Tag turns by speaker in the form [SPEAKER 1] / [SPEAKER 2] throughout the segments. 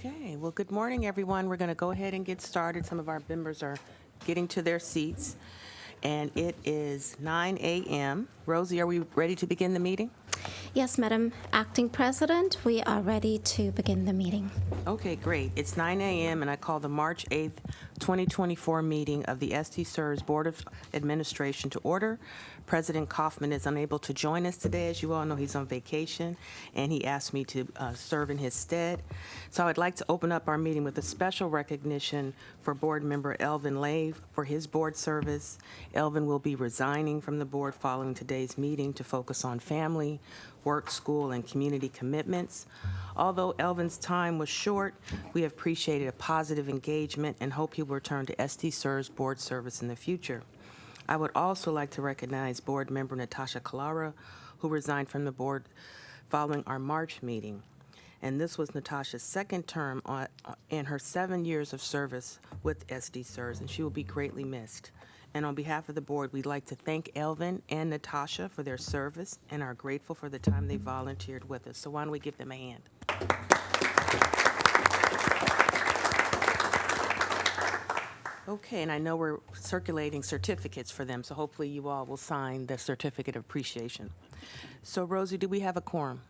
[SPEAKER 1] Okay, well, good morning, everyone. We're going to go ahead and get started. Some of our members are getting to their seats, and it is 9 a.m. Rosie, are we ready to begin the meeting?
[SPEAKER 2] Yes, Madam Acting President, we are ready to begin the meeting.
[SPEAKER 1] Okay, great. It's 9 a.m., and I call the March 8th, 2024 meeting of the SDCERS Board of Administration to order. President Kaufman is unable to join us today. As you all know, he's on vacation, and he asked me to serve in his stead. So I'd like to open up our meeting with a special recognition for Board Member Elvin Lave for his board service. Elvin will be resigning from the board following today's meeting to focus on family, work, school, and community commitments. Although Elvin's time was short, we have appreciated a positive engagement and hope he will return to SDCERS board service in the future. I would also like to recognize board member Natasha Kalara, who resigned from the board following our March meeting. And this was Natasha's second term in her 7 years of service with SDCERS, and she will be greatly missed. And on behalf of the board, we'd like to thank Elvin and Natasha for their service and are grateful for the time they volunteered with us. So why don't we give them a hand? Okay, and I know we're circulating certificates for them, so hopefully you all will sign the certificate of appreciation. So Rosie, do we have a quorum?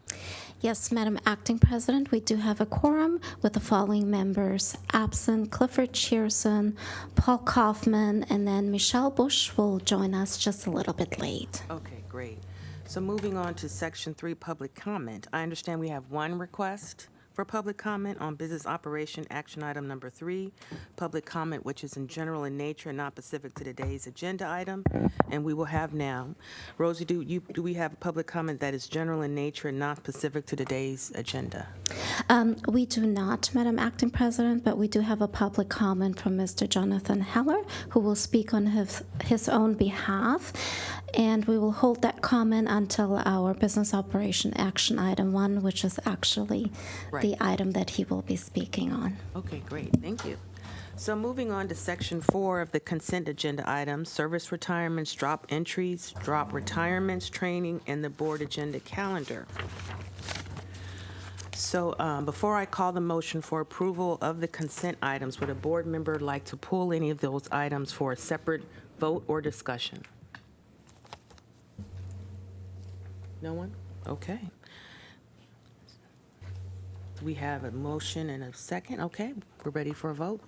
[SPEAKER 2] Yes, Madam Acting President, we do have a quorum with the following members absent: Clifford Cheerson, Paul Kaufman, and then Michelle Bush will join us just a little bit late.
[SPEAKER 1] Okay, great. So moving on to Section 3, public comment. I understand we have one request for public comment on business operation action item number 3, public comment which is in general in nature and not specific to today's agenda item, and we will have now. Rosie, do we have a public comment that is general in nature and not specific to today's agenda?
[SPEAKER 2] We do not, Madam Acting President, but we do have a public comment from Mr. Jonathan Heller, who will speak on his own behalf, and we will hold that comment until our business operation action item 1, which is actually the item that he will be speaking on.
[SPEAKER 1] Okay, great. Thank you. So moving on to Section 4 of the consent agenda items, service retirements, drop entries, drop retirements, training, and the board agenda calendar. So before I call the motion for approval of the consent items, would a board member like to pull any of those items for a separate vote or discussion? No one? Okay. We have a motion and a second. Okay, we're ready for a vote.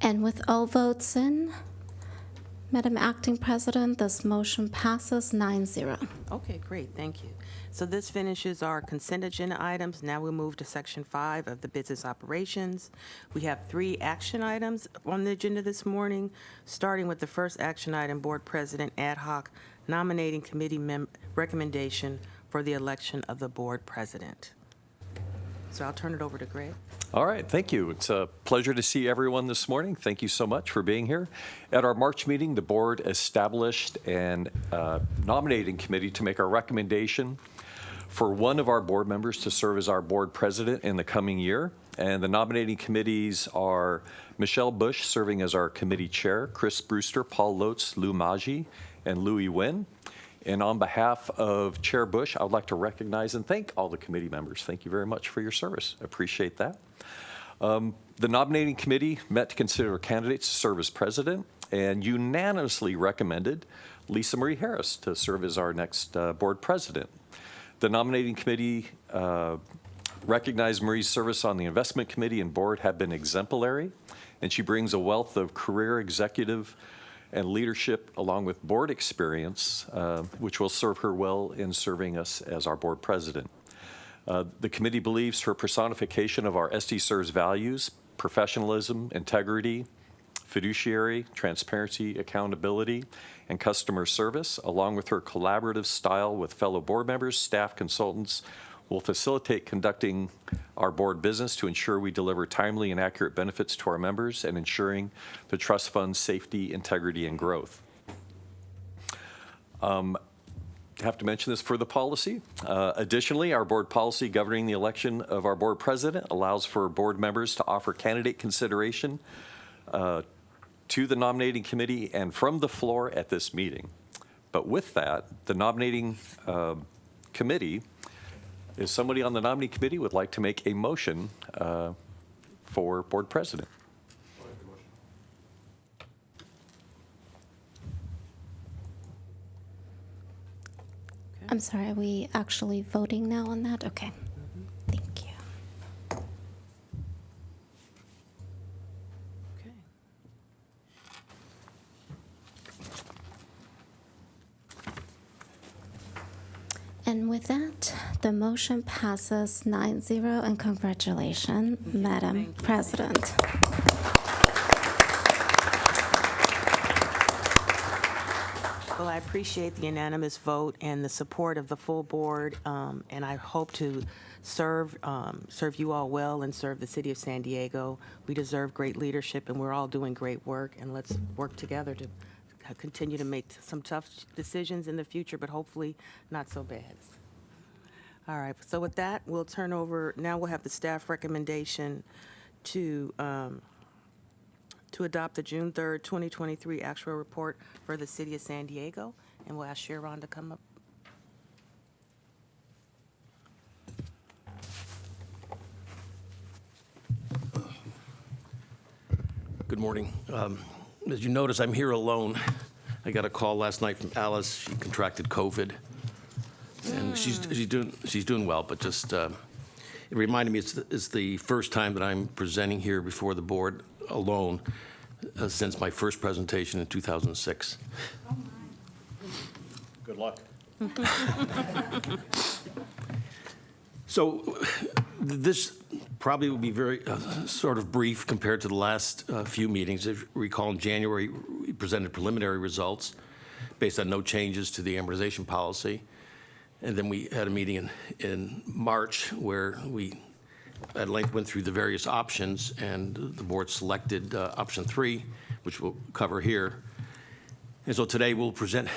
[SPEAKER 2] And with all votes in, Madam Acting President, this motion passes 9-0.
[SPEAKER 1] Okay, great, thank you. So this finishes our consent agenda items. Now we'll move to Section 5 of the business operations. We have 3 action items on the agenda this morning, starting with the first action item, Board President Ad Hoc Nominating Committee recommendation for the election of the Board President. So I'll turn it over to Greg.
[SPEAKER 3] All right, thank you. It's a pleasure to see everyone this morning. Thank you so much for being here. At our March meeting, the board established an nominating committee to make a recommendation for one of our board members to serve as our board president in the coming year. And the nominating committees are Michelle Bush serving as our committee chair, Chris Brewster, Paul Lotz, Lou Maggi, and Louis Nguyen. And on behalf of Chair Bush, I would like to recognize and thank all the committee members. Thank you very much for your service. Appreciate that. The nominating committee met to consider candidates to serve as president and unanimously recommended Lisa Marie Harris to serve as our next board president. The nominating committee recognized Marie's service on the investment committee and board have been exemplary, and she brings a wealth of career, executive, and leadership along with board experience, which will serve her well in serving us as our board president. The committee believes her personification of our SDCERS values, professionalism, integrity, fiduciary, transparency, accountability, and customer service, along with her collaborative style with fellow board members, staff, consultants, will facilitate conducting our board business to ensure we deliver timely and accurate benefits to our members and ensuring the trust fund's safety, integrity, and growth. Have to mention this for the policy. Additionally, our board policy governing the election of our board president allows for board members to offer candidate consideration to the nominating committee and from the floor at this meeting. But with that, the nominating committee, if somebody on the nominating committee would like to make a motion for board president.
[SPEAKER 2] I'm sorry, are we actually voting now on that? Okay. Thank you.
[SPEAKER 1] Okay.
[SPEAKER 2] And with that, the motion passes 9-0, and congratulations, Madam President.
[SPEAKER 1] Well, I appreciate the unanimous vote and the support of the full board, and I hope to serve you all well and serve the city of San Diego. We deserve great leadership, and we're all doing great work, and let's work together to continue to make some tough decisions in the future, but hopefully not so bad. All right, so with that, we'll turn over, now we'll have the staff recommendation to adopt the June 3rd, 2023 actual report for the city of San Diego, and we'll ask Sharon to come up.
[SPEAKER 4] Good morning. As you notice, I'm here alone. I got a call last night from Alice. She contracted COVID, and she's doing well. But just it reminded me it's the first time that I'm presenting here before the board alone since my first presentation in 2006. Good luck. So this probably will be very sort of brief compared to the last few meetings. If you recall, in January, we presented preliminary results based on no changes to the amortization policy. And then we had a meeting in March where we at length went through the various options, and the board selected option 3, which we'll cover here. And so today we'll present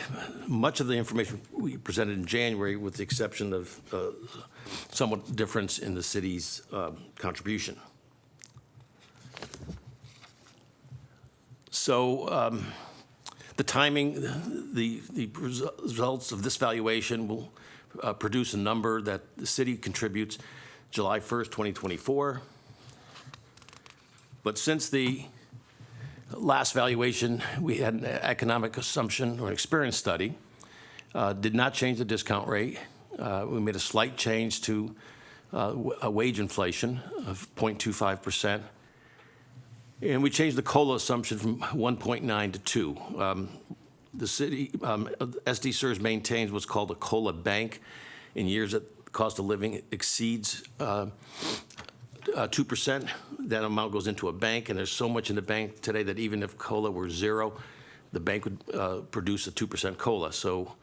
[SPEAKER 4] much of the information we presented in January, with the exception of somewhat difference in the city's contribution. So the timing, the results of this valuation will produce a number that the city contributes July 1st, 2024. But since the last valuation, we had an economic assumption or an experience study, did not change the discount rate. We made a slight change to a wage inflation of 0.25%. And we changed the COLA assumption from 1.9 to 2. The city, SDCERS maintains what's called a COLA bank in years that cost of living exceeds 2%. That amount goes into a bank, and there's so much in the bank today that even if COLA were 0, the bank would produce a 2% COLA. So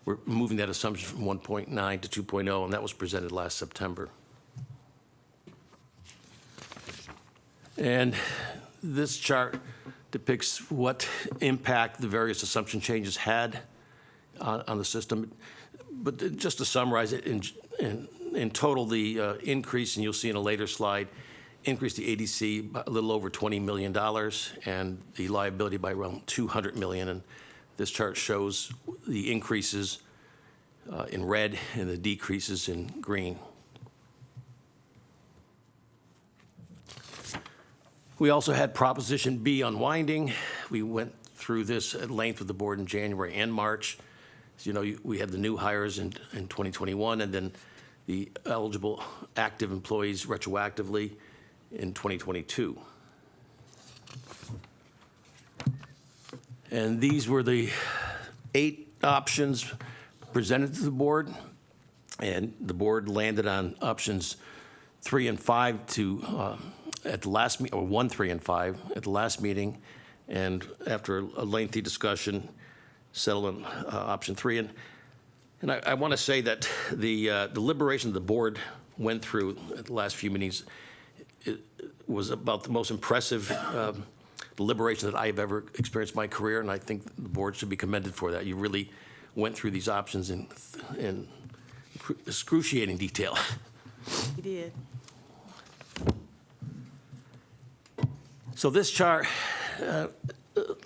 [SPEAKER 4] we're moving that assumption from 1.9 to 2.0, and that was presented last September. And this chart depicts what impact the various assumption changes had on the system. But just to summarize it, in total, the increase, and you'll see in a later slide, increased the ADC by a little over $20 million and the liability by around $200 million. And this chart shows the increases in red and the decreases in green. We also had Proposition B unwinding. We went through this at length with the board in January and March. As you know, we had the new hires in 2021, and then the eligible active employees retroactively in 2022. And these were the 8 options presented to the board, and the board landed on options 3 and 5 to at the last meeting, or 1, 3, and 5 at the last meeting, and after a lengthy discussion, settled on option 3. And I want to say that the deliberation the board went through at the last few meetings, it was about the most impressive deliberation that I have ever experienced in my career, and I think the board should be commended for that. You really went through these options in excruciating detail.
[SPEAKER 1] You did.
[SPEAKER 4] So this chart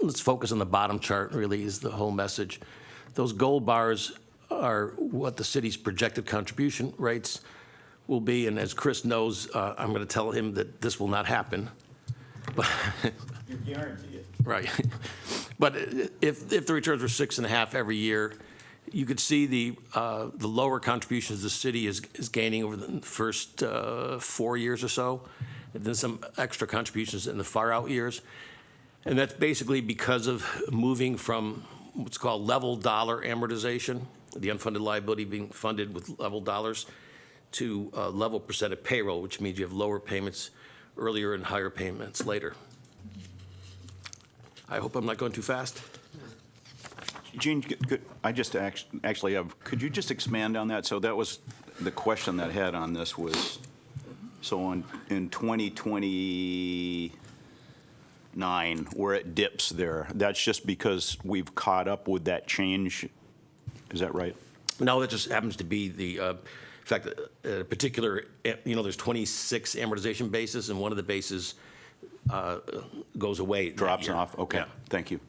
[SPEAKER 4] let's focus on the bottom chart, really, is the whole message. Those gold bars are what the city's projected contribution rates will be, and as Chris knows, I'm going to tell him that this will not happen. But
[SPEAKER 5] You guarantee it.
[SPEAKER 4] right. But if the returns were 6.5 every year, you could see the lower contributions the city is gaining over the first 4 years or so, and then some extra contributions in the far out years. And that's basically because of moving from what's called level dollar amortization, the unfunded liability being funded with level dollars, to level percent of payroll, which means you have lower payments earlier and higher payments later. I hope I'm not going too fast.
[SPEAKER 5] Gene, I just actually have, could you just expand on that? So that was the question that I had on this was, so in 2029, where it dips there, that's just because we've caught up with that change? Is that right?
[SPEAKER 4] No, that just happens to be the fact that a particular, there's 26 amortization bases, and one of the bases goes away. that
[SPEAKER 5] Drops
[SPEAKER 4] year.
[SPEAKER 5] off? Okay,
[SPEAKER 4] Yeah.
[SPEAKER 5] thank you.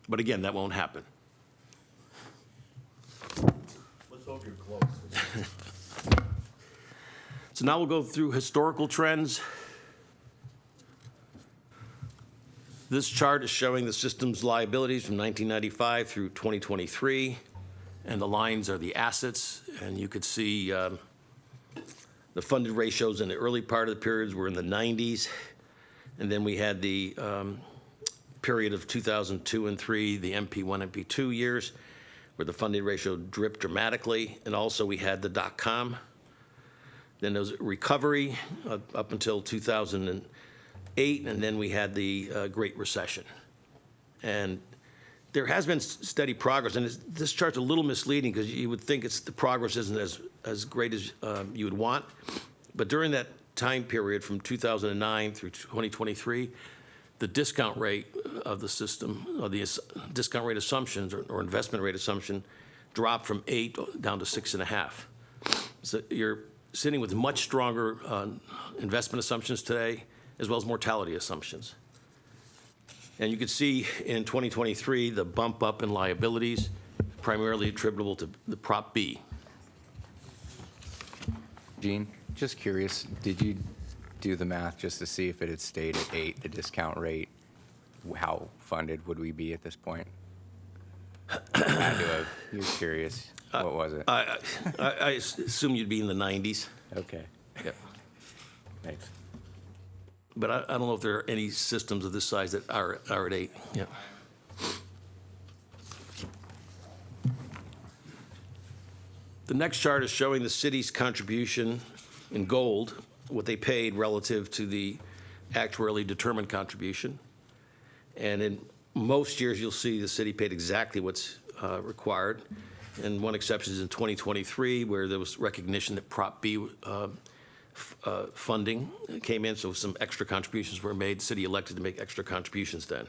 [SPEAKER 4] But again, that won't happen.
[SPEAKER 5] Let's hope you're close.
[SPEAKER 4] So now we'll go through historical trends. This chart is showing the system's liabilities from 1995 through 2023, and the lines are the assets, and you could see the funded ratios in the early part of the periods were in the 90s, and then we had the period of 2002 and 3, the MP1, MP2 years, where the funding ratio dripped dramatically, and also we had the dot-com. Then there was recovery up until 2008, and then we had the Great Recession. And there has been steady progress, and this chart's a little misleading because you would think the progress isn't as great as you would want. But during that time period from 2009 through 2023, the discount rate of the system, or the discount rate assumptions or investment rate assumption, dropped from 8 down to 6.5. So you're sitting with much stronger investment assumptions today, as well as mortality assumptions. And you can see in 2023, the bump up in liabilities, primarily attributable to the Prop B.
[SPEAKER 6] Gene, just curious, did you do the math just to see if it had stayed at 8, the discount rate, how funded would we be at this point? You're curious. What was it?
[SPEAKER 4] I assume you'd be in the 90s.
[SPEAKER 6] Okay,
[SPEAKER 4] Yep.
[SPEAKER 6] thanks.
[SPEAKER 4] But I don't know if there are any systems of this size that are at 8. Yeah. The next chart is showing the city's contribution in gold, what they paid relative to the actuarially determined contribution. And in most years, you'll see the city paid exactly what's required. And one exception is in 2023, where there was recognition that Prop B funding came in, so some extra contributions were made. The city elected to make extra contributions then.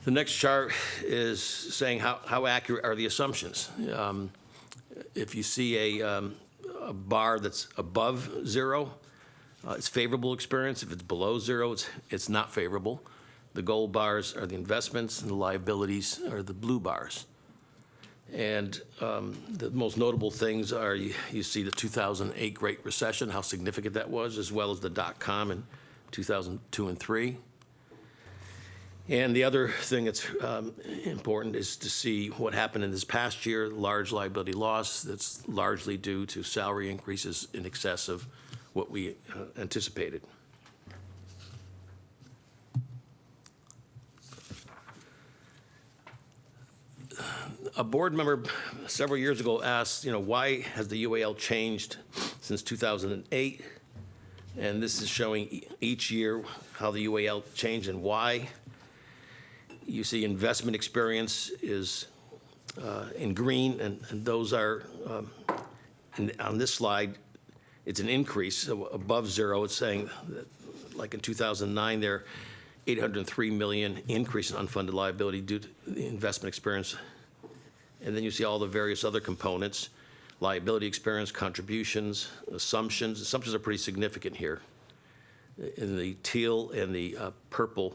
[SPEAKER 4] The next chart is saying how accurate are the assumptions. If you see a bar that's above 0, it's favorable experience. If it's below 0, it's not favorable. The gold bars are the investments, and the liabilities are the blue bars. And the most notable things are you see the 2008 Great Recession, how significant that was, as well as the dot-com in 2002 and 3. And the other thing that's important is to see what happened in this past year, large liability loss that's largely due to salary increases in excess of what we anticipated. A board member several years ago asked, why has the UAL changed since 2008? And this is showing each year how the UAL changed and why. You see investment experience is in green, and those are, on this slide, it's an increase. So above 0, it's saying that, like in 2009, there $803 million increase in unfunded liability due to the investment experience. And then you see all the various other components. liability experience, contributions, assumptions. Assumptions are pretty significant here. In the teal and the purple,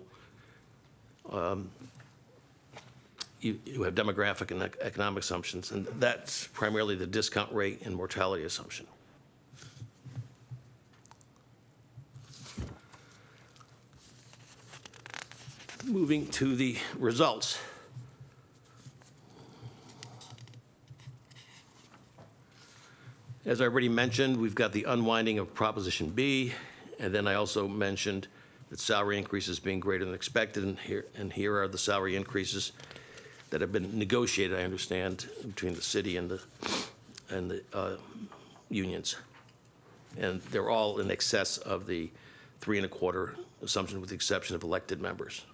[SPEAKER 4] you have demographic and economic assumptions, and that's primarily the discount rate and mortality assumption. Moving to the results. As I already mentioned, we've got the unwinding of Proposition B, and then I also mentioned that salary increases being greater than expected, and here are the salary increases that have been negotiated, I understand, between the city and the unions. And they're all in excess of the 3.25 assumption, with the exception of elected members.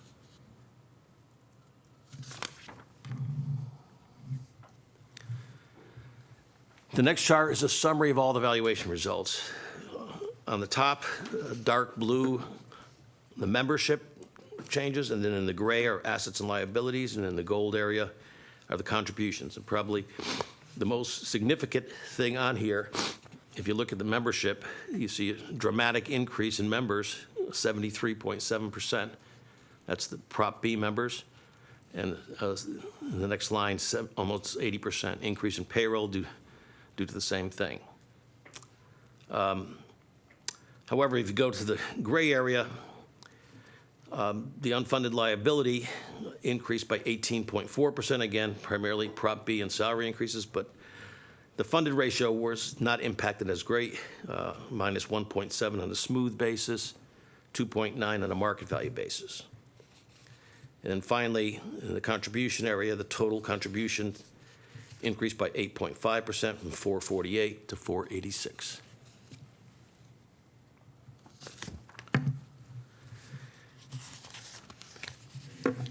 [SPEAKER 4] The next chart is a summary of all the valuation results. On the top, dark blue, the membership changes, and then in the gray are assets and liabilities, and in the gold area are the contributions. And probably the most significant thing on here, if you look at the membership, you see a dramatic increase in members, 73.7%. That's the Prop B members. And the next line, almost 80% increase in payroll due to the same thing. However, if you go to the gray area, the unfunded liability increased by 18.4%, again, primarily Prop B and salary increases, but the funded ratio was not impacted as great, minus 1.7 on a smooth basis, 2.9 on a market value basis. And finally, in the contribution area, the total contribution increased by 8.5% from 448 to 486.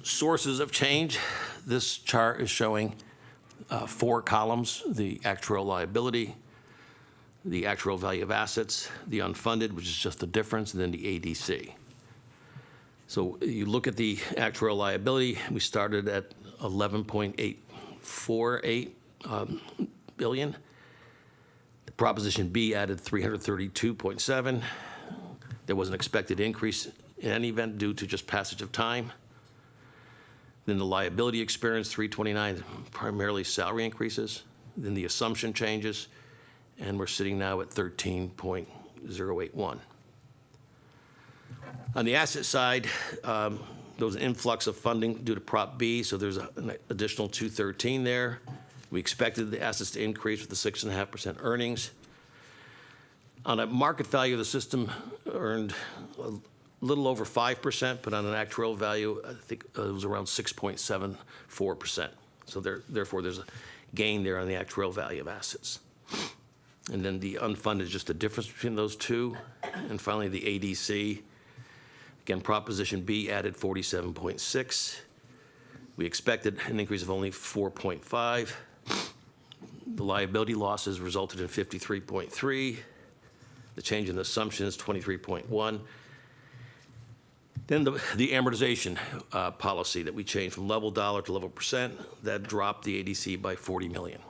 [SPEAKER 4] Sources of change. This chart is showing 4 columns: the actuarial liability, the actuarial value of assets, the unfunded, which is just the difference, and then the ADC. So you look at the actuarial liability, we started at 11.848 billion. The Proposition B added 332.7. There was an expected increase in any event due to just passage of time. Then the liability experience, 329, primarily salary increases. Then the assumption changes, and we're sitting now at 13.081. On the asset side, there was an influx of funding due to Prop B, so there's an additional 213 there. We expected the assets to increase with the 6.5% earnings. On a market value, the system earned a little over 5%, but on an actuarial value, I think it was around 6.74%. So therefore, there's a gain there on the actuarial value of assets. And then the unfunded is just the difference between those two. And finally, the ADC. Again, Proposition B added 47.6. We expected an increase of only 4.5. The liability losses resulted in 53.3. The change in the assumption is 23.1. Then the amortization policy that we changed from level dollar to level percent, that dropped the ADC by 40 million.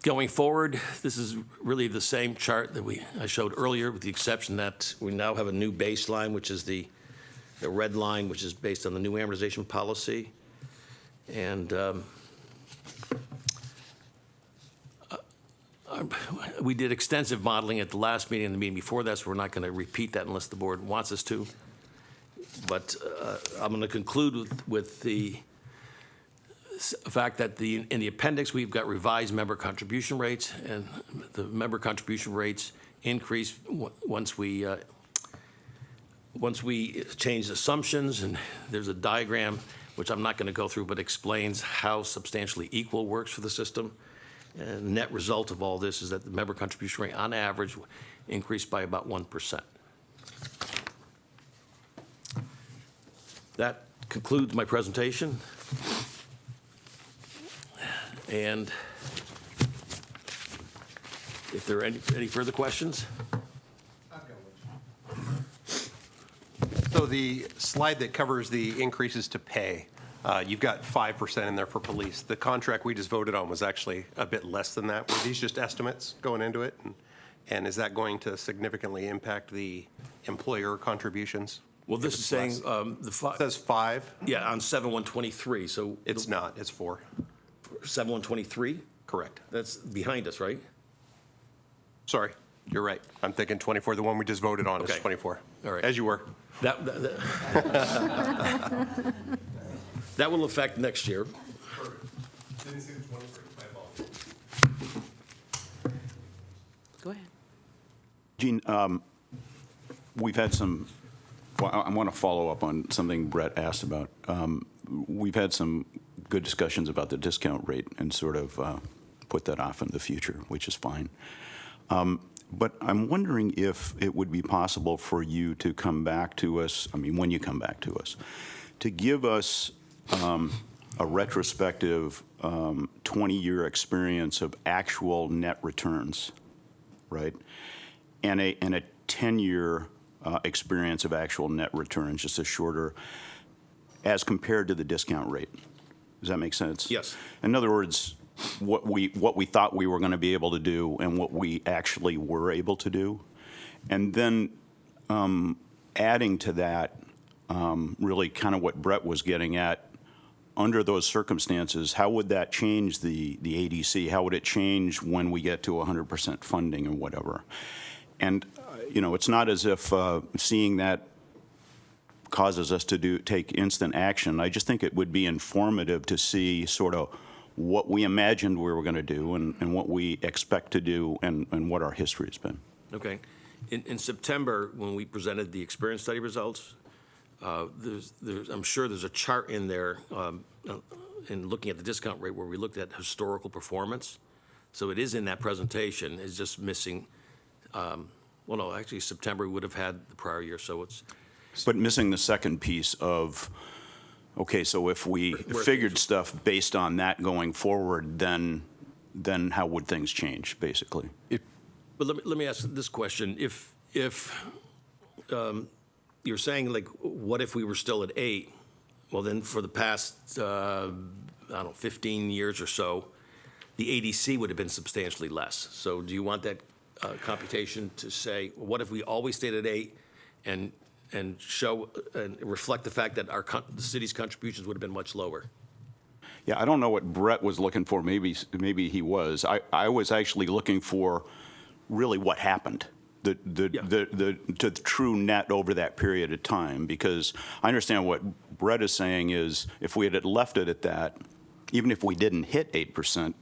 [SPEAKER 4] Going forward, this is really the same chart that I showed earlier, with the exception that we now have a new baseline, which is the red line, which is based on the new amortization policy. And we did extensive modeling at the last meeting and the meeting before that, so we're not going to repeat that unless the board wants us to. But I'm going to conclude with the fact that in the appendix, we've got revised member contribution rates, and the member contribution rates increase once we change assumptions. And there's a diagram, which I'm not going to go through, but explains how substantially equal works for the system. And the net result of all this is that the member contribution rate, on average, increased by about 1%. That concludes my presentation. And if there are any further questions?
[SPEAKER 7] I've got one. So the slide that covers the increases to pay, you've got 5% in there for police. The contract we just voted on was actually a bit less than that. Were these just estimates going into it? And is that going to significantly impact the employer contributions?
[SPEAKER 4] Well, this is saying,
[SPEAKER 7] It says 5.
[SPEAKER 4] yeah, on 7/123, so.
[SPEAKER 7] It's not, it's 4.
[SPEAKER 4] 7/123?
[SPEAKER 7] Correct.
[SPEAKER 4] That's behind us, right?
[SPEAKER 7] Sorry, you're right. I'm thinking 24, the one we just voted on is
[SPEAKER 4] Okay.
[SPEAKER 7] 24.
[SPEAKER 4] All right.
[SPEAKER 7] As you were.
[SPEAKER 4] That will affect next year.
[SPEAKER 7] Didn't see the 23, my apologies.
[SPEAKER 1] Go ahead.
[SPEAKER 5] Gene, we've had some, well, I want to follow up on something Brett asked about. We've had some good discussions about the discount rate and sort of put that off in the future, which is fine. But I'm wondering if it would be possible for you to come back to us, I mean, when you come back to us, to give us a retrospective 20-year experience of actual net returns, right? And a 10-year experience of actual net returns, just a shorter, as compared to the discount rate. Does that make sense?
[SPEAKER 4] Yes.
[SPEAKER 5] In other words, what we thought we were going to be able to do and what we actually were able to do. And then adding to that, really kind of what Brett was getting at, under those circumstances, how would that change the ADC? How would it change when we get to 100% funding or whatever? And, you know, it's not as if seeing that causes us to take instant action. I just think it would be informative to see sort of what we imagined we were going to do and what we expect to do and what our history has been.
[SPEAKER 4] Okay. In September, when we presented the experience study results, I'm sure there's a chart in there in looking at the discount rate where we looked at historical performance. So it is in that presentation. It's just missing, well, no, actually September we would have had the prior year, so it's.
[SPEAKER 5] But missing the second piece of, okay, so if we figured stuff based on that going forward, then how would things change, basically?
[SPEAKER 4] But let me ask this question. If you're saying, like, what if we were still at 8? Well, then for the past, I don't know, 15 years or so, the ADC would have been substantially less. So do you want that computation to say, what if we always stayed at 8 and show and reflect the fact that the city's contributions would have been much lower?
[SPEAKER 5] Yeah, I don't know what Brett was looking for. Maybe he was. I was actually looking for really what happened, the true net over that period of time, because I understand what Brett is saying is if we had left it at that, even if we didn't hit 8%,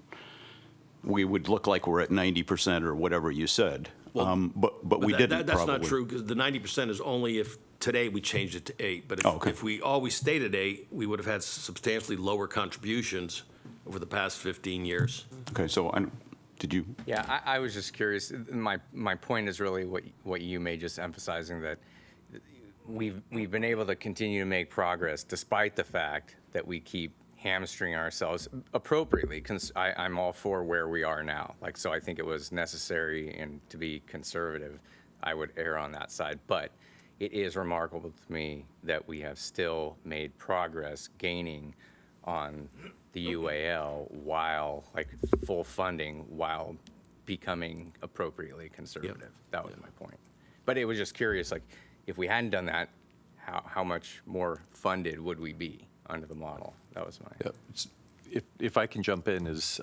[SPEAKER 5] we would look like we're at 90% or whatever you said. But we didn't.
[SPEAKER 4] That's
[SPEAKER 5] probably
[SPEAKER 4] not true, because the 90% is only if today we changed it to 8. But
[SPEAKER 5] Okay.
[SPEAKER 4] if we always stayed at 8, we would have had substantially lower contributions over the past 15 years.
[SPEAKER 5] Okay, so did you?
[SPEAKER 6] Yeah, I was just curious. My point is really what you made, just emphasizing that we've been able to continue to make progress despite the fact that we keep hamstring ourselves appropriately. I'm all for where we are now. So I think it was necessary, and to be conservative, I would err on that side. But it is remarkable to me that we have still made progress gaining on the UAL while, full funding, while becoming appropriately conservative. That was my point. But it was just curious, if we hadn't done that, how much more funded would we be under the model? That was my.
[SPEAKER 3] Yeah. If I can jump in, is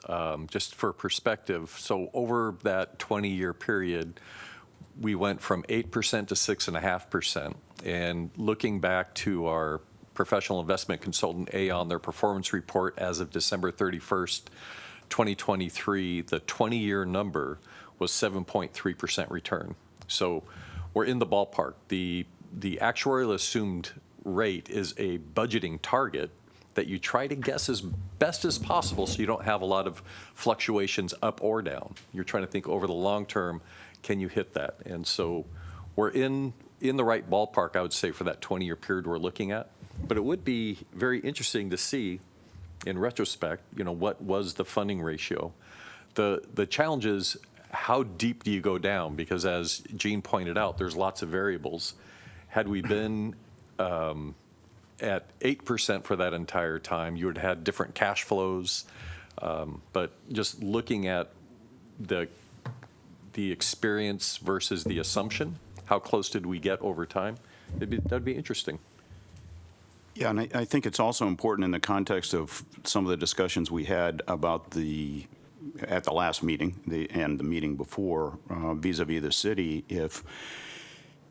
[SPEAKER 3] just for perspective. So over that 20-year period, we went from 8% to 6.5%. And looking back to our professional investment consultant, Aon, their performance report as of December 31st, 2023, the 20-year number was 7.3% return. So we're in the ballpark. The actuarial assumed rate is a budgeting target that you try to guess as best as possible so you don't have a lot of fluctuations up or down. You're trying to think over the long term, can you hit that? And so we're in the right ballpark, I would say, for that 20-year period we're looking at. But it would be very interesting to see, in retrospect, what was the funding ratio. The challenge is, how deep do you go down? Because as Gene pointed out, there's lots of variables. Had we been at 8% for that entire time. You would have had different cash flows, but just looking at the experience versus the assumption, how close did we get over time? That'd be interesting.
[SPEAKER 5] Yeah, and I think it's also important in the context of some of the discussions we had about at the last meeting and the meeting before vis-a-vis the city, if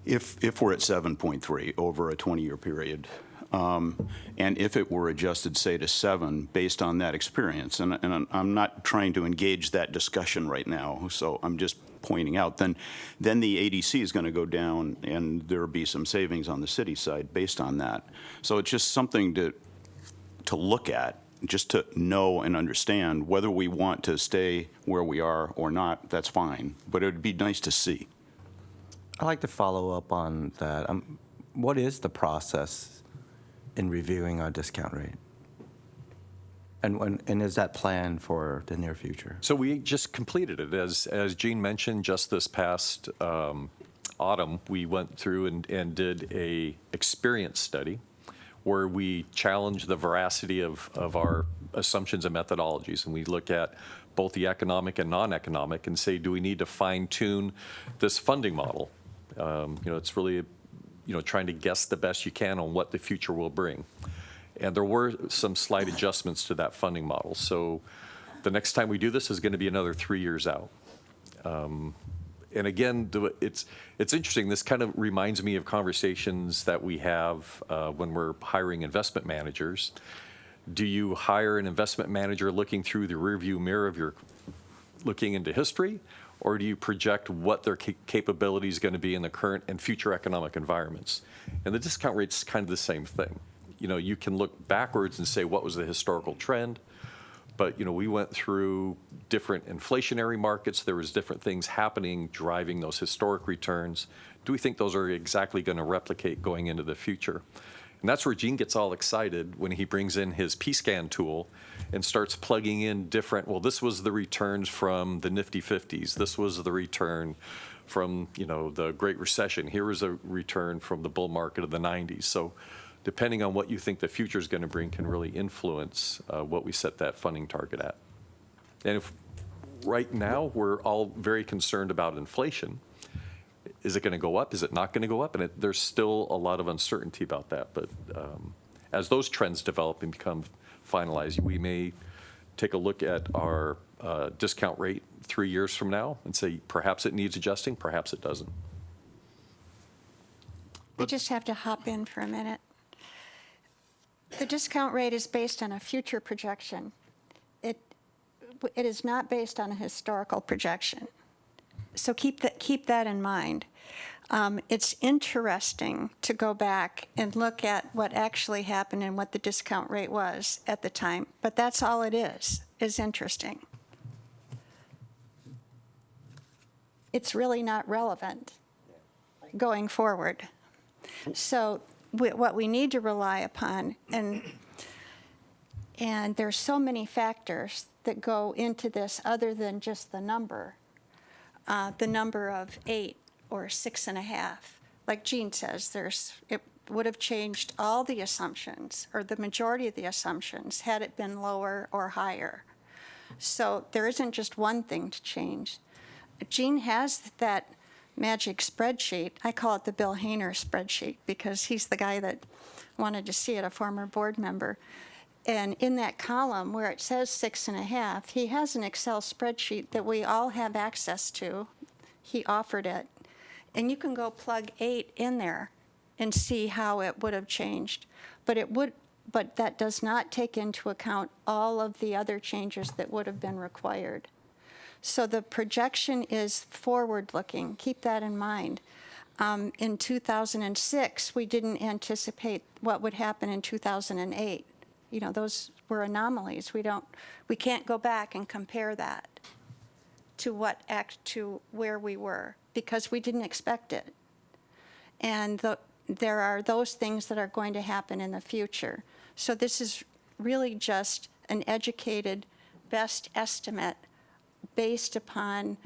[SPEAKER 5] we're at 7.3 over a 20-year period, and if it were adjusted, say, to 7 based on that experience, and I'm not trying to engage that discussion right now, so I'm just pointing out, then the ADC is going to go down, and there'll be some savings on the city side based on that. So it's just something to look at, just to know and understand whether we want to stay where we are or not. That's fine, but it would be nice to see.
[SPEAKER 8] I'd like to follow up on that. What is the process in reviewing our discount rate? And is that planned for the near future?
[SPEAKER 3] So we just completed it. As Gene mentioned, just this past autumn, we went through and did a experience study where we challenged the veracity of our assumptions and methodologies. And we look at both the economic and non-economic and say, do we need to fine tune this funding model? It's really, trying to guess the best you can on what the future will bring. And there were some slight adjustments to that funding model. So the next time we do this is going to be another 3 years out. And again, it's interesting. This kind of reminds me of conversations that we have when we're hiring investment managers. Do you hire an investment manager looking through the rearview mirror of your looking into history, or do you project what their capability is going to be in the current and future economic environments? And the discount rate's kind of the same thing. You can look backwards and say, what was the historical trend? But, we went through different inflationary markets. There was different things happening, driving those historic returns. Do we think those are exactly going to replicate going into the future? And that's where Gene gets all excited when he brings in his P-Scan tool and starts plugging in different, well, this was the returns from the nifty 50s. This was the return from, the Great Recession. Here was a return from the bull market of the 90s. So depending on what you think the future is going to bring can really influence what we set that funding target at. And if right now we're all very concerned about inflation, is it going to go up? Is it not going to go up? And there's still a lot of uncertainty about that. But as those trends develop and become finalized, we may take a look at our discount rate 3 years from now and say perhaps it needs adjusting, perhaps it doesn't.
[SPEAKER 9] I just have to hop in for a minute. The discount rate is based on a future projection. It is not based on a historical projection. So keep that in mind. It's interesting to go back and look at what actually happened and what the discount rate was at the time, but that's all it is interesting. It's really not relevant going forward. So what we need to rely upon, and there's so many factors that go into this other than just the number of 8 or 6.5. Like Gene says, it would have changed all the assumptions, or the majority of the assumptions, had it been lower or higher. So there isn't just one thing to change. Gene has that magic spreadsheet. I call it the Bill Hainer spreadsheet because he's the guy that wanted to see it, a former board member. And in that column where it says 6.5, he has an Excel spreadsheet that we all have access to. He offered it. And you can go plug 8 in there and see how it would have changed. But that does not take into account all of the other changes that would have been required. So the projection is forward-looking. Keep that in mind. In 2006, we didn't anticipate what would happen in 2008. Those were anomalies. We can't go back and compare that to where we were because we didn't expect it. And there are those things that are going to happen in the future. So this is really just an educated best estimate based upon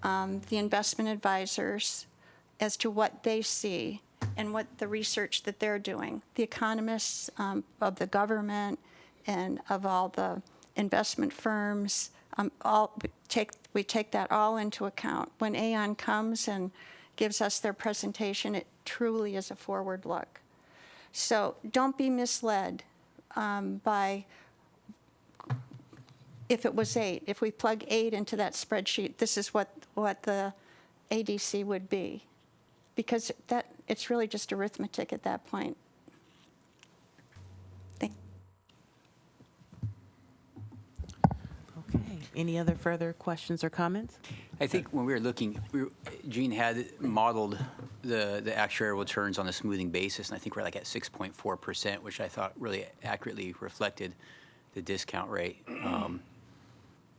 [SPEAKER 9] the investment advisors as to what they see and what the research that they're doing. The economists of the government and of all the investment firms, we take that all into account. When Aon comes and gives us their presentation, it truly is a forward look. So don't be misled by if it was 8. If we plug 8 into that spreadsheet, this is what the ADC would be, because it's really just arithmetic at that point.
[SPEAKER 1] Okay. Any other further questions or comments?
[SPEAKER 10] I think when we were looking, Gene had modeled the actuarial returns on a smoothing basis, and I think we're like at 6.4%, which I thought really accurately reflected the discount rate.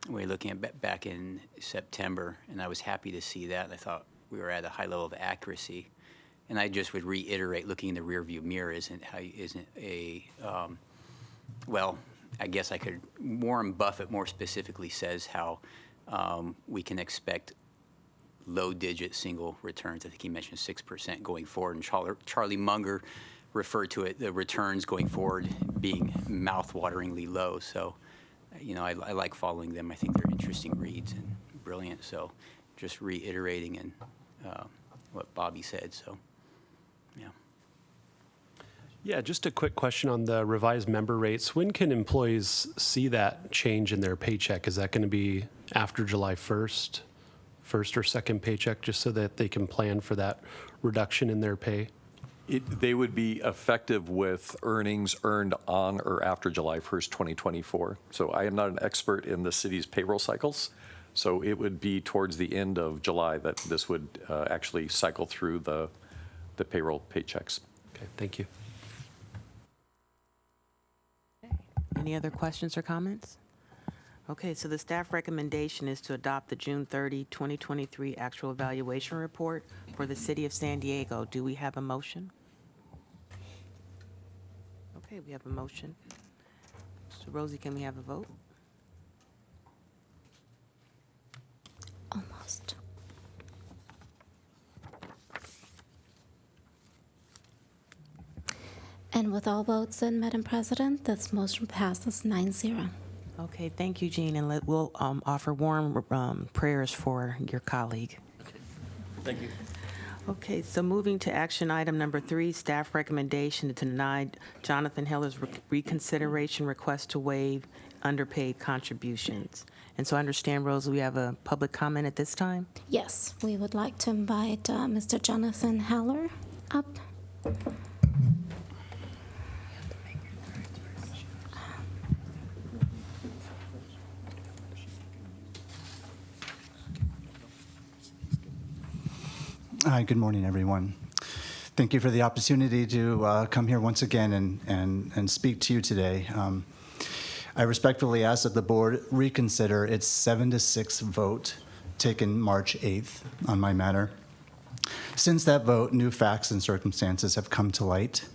[SPEAKER 10] We were looking at back in September, and I was happy to see that. I thought we were at a high level of accuracy. And I just would reiterate, looking in the rearview mirror isn't a well, I guess I could. Warren Buffett more specifically says how we can expect low-digit single returns. I think he mentioned 6% going forward. And Charlie Munger referred to it, the returns going forward being mouth-wateringly low. So, you know, I like following them. I think they're interesting reads and brilliant. So, just reiterating and what Bobby said. So, yeah.
[SPEAKER 11] Yeah, just a quick question on the revised member rates. When can employees see that change in their paycheck? Is that going to be after July 1st, first or second paycheck, just so that they can plan for that reduction in their pay?
[SPEAKER 3] They would be effective with earnings earned on or after July 1st, 2024. So I am not an expert in the city's payroll cycles. So it would be towards the end of July that this would actually cycle through the payroll paychecks.
[SPEAKER 11] Okay, thank you.
[SPEAKER 1] Any other questions or comments? Okay, so the staff recommendation is to adopt the June 30, 2023 actual evaluation report for the City of San Diego. Do we have a motion? Okay, we have a motion. So Rosie, can we have a vote?
[SPEAKER 2] Almost. And with all votes in, Madam President, this motion passes 9-0.
[SPEAKER 1] Okay, thank you, Jean, and we'll offer warm prayers for your colleague.
[SPEAKER 4] Thank you.
[SPEAKER 1] Okay, so moving to action item number 3, staff recommendation to deny Jonathan Heller's reconsideration request to waive underpaid contributions. And so I understand, Rose, we have a public comment at this time?
[SPEAKER 2] Yes, we would like to invite Mr. Jonathan Heller up.
[SPEAKER 12] Hi, good morning, everyone. Thank you for the opportunity to come here once again and speak to you today. I respectfully ask that the board reconsider its 7-6 vote taken March 8th on my matter. Since that vote, new facts and circumstances have come to light.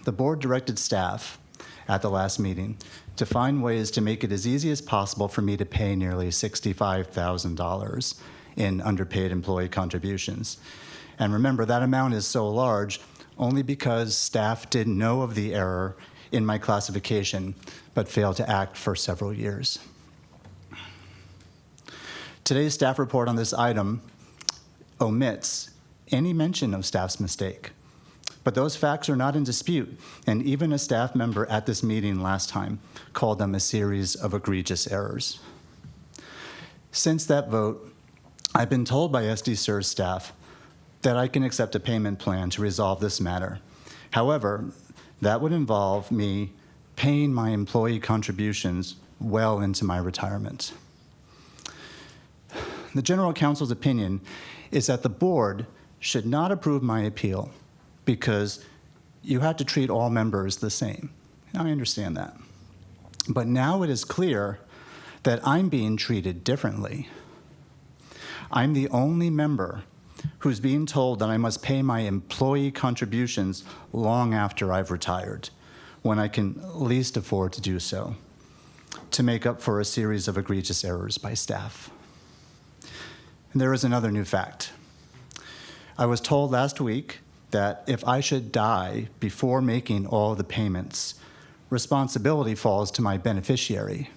[SPEAKER 12] The board directed staff at the last meeting to find ways to make it as easy as possible for me to pay nearly $65,000 in underpaid employee contributions. And remember, that amount is so large only because staff didn't know of the error in my classification, but failed to act for several years. Today's staff report on this item omits any mention of staff's mistake. But those facts are not in dispute, and even a staff member at this meeting last time called them a series of egregious errors. Since that vote, I've been told by SDCERS staff that I can accept a payment plan to resolve this matter. However, that would involve me paying my employee contributions well into my retirement. The General Counsel's opinion is that the board should not approve my appeal because you have to treat all members the same. I understand that. But now it is clear that I'm being treated differently. I'm the only member who's being told that I must pay my employee contributions long after I've retired, when I can least afford to do so, to make up for a series of egregious errors by staff. And there is another new fact. I was told last week that if I should die before making all the payments, responsibility falls to my beneficiary.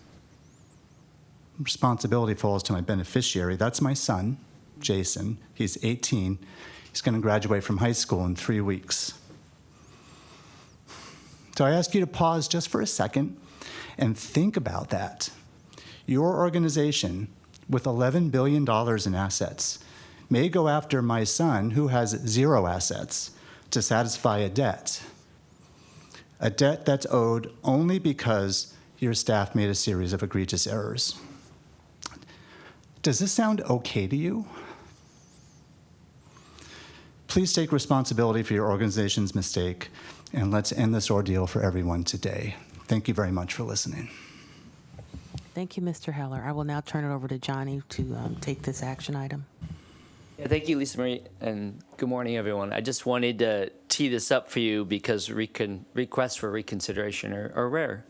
[SPEAKER 12] Responsibility falls to my beneficiary. That's my son, Jason. He's 18. He's going to graduate from high school in 3 weeks. So I ask you to pause just for a second and think about that. Your organization, with $11 billion in assets, may go after my son, who has 0 assets, to satisfy a debt that's owed only because your staff made a series of egregious errors. Does this sound okay to you? Please take responsibility for your organization's mistake, and let's end this ordeal for everyone today. Thank you very much for listening.
[SPEAKER 1] Thank you, Mr. Heller. I will now turn it over to Johnny to take this action item.
[SPEAKER 13] Yeah, thank you, Lisa Marie, and good morning, everyone. I just wanted to tee this up for you because requests for reconsideration are rare.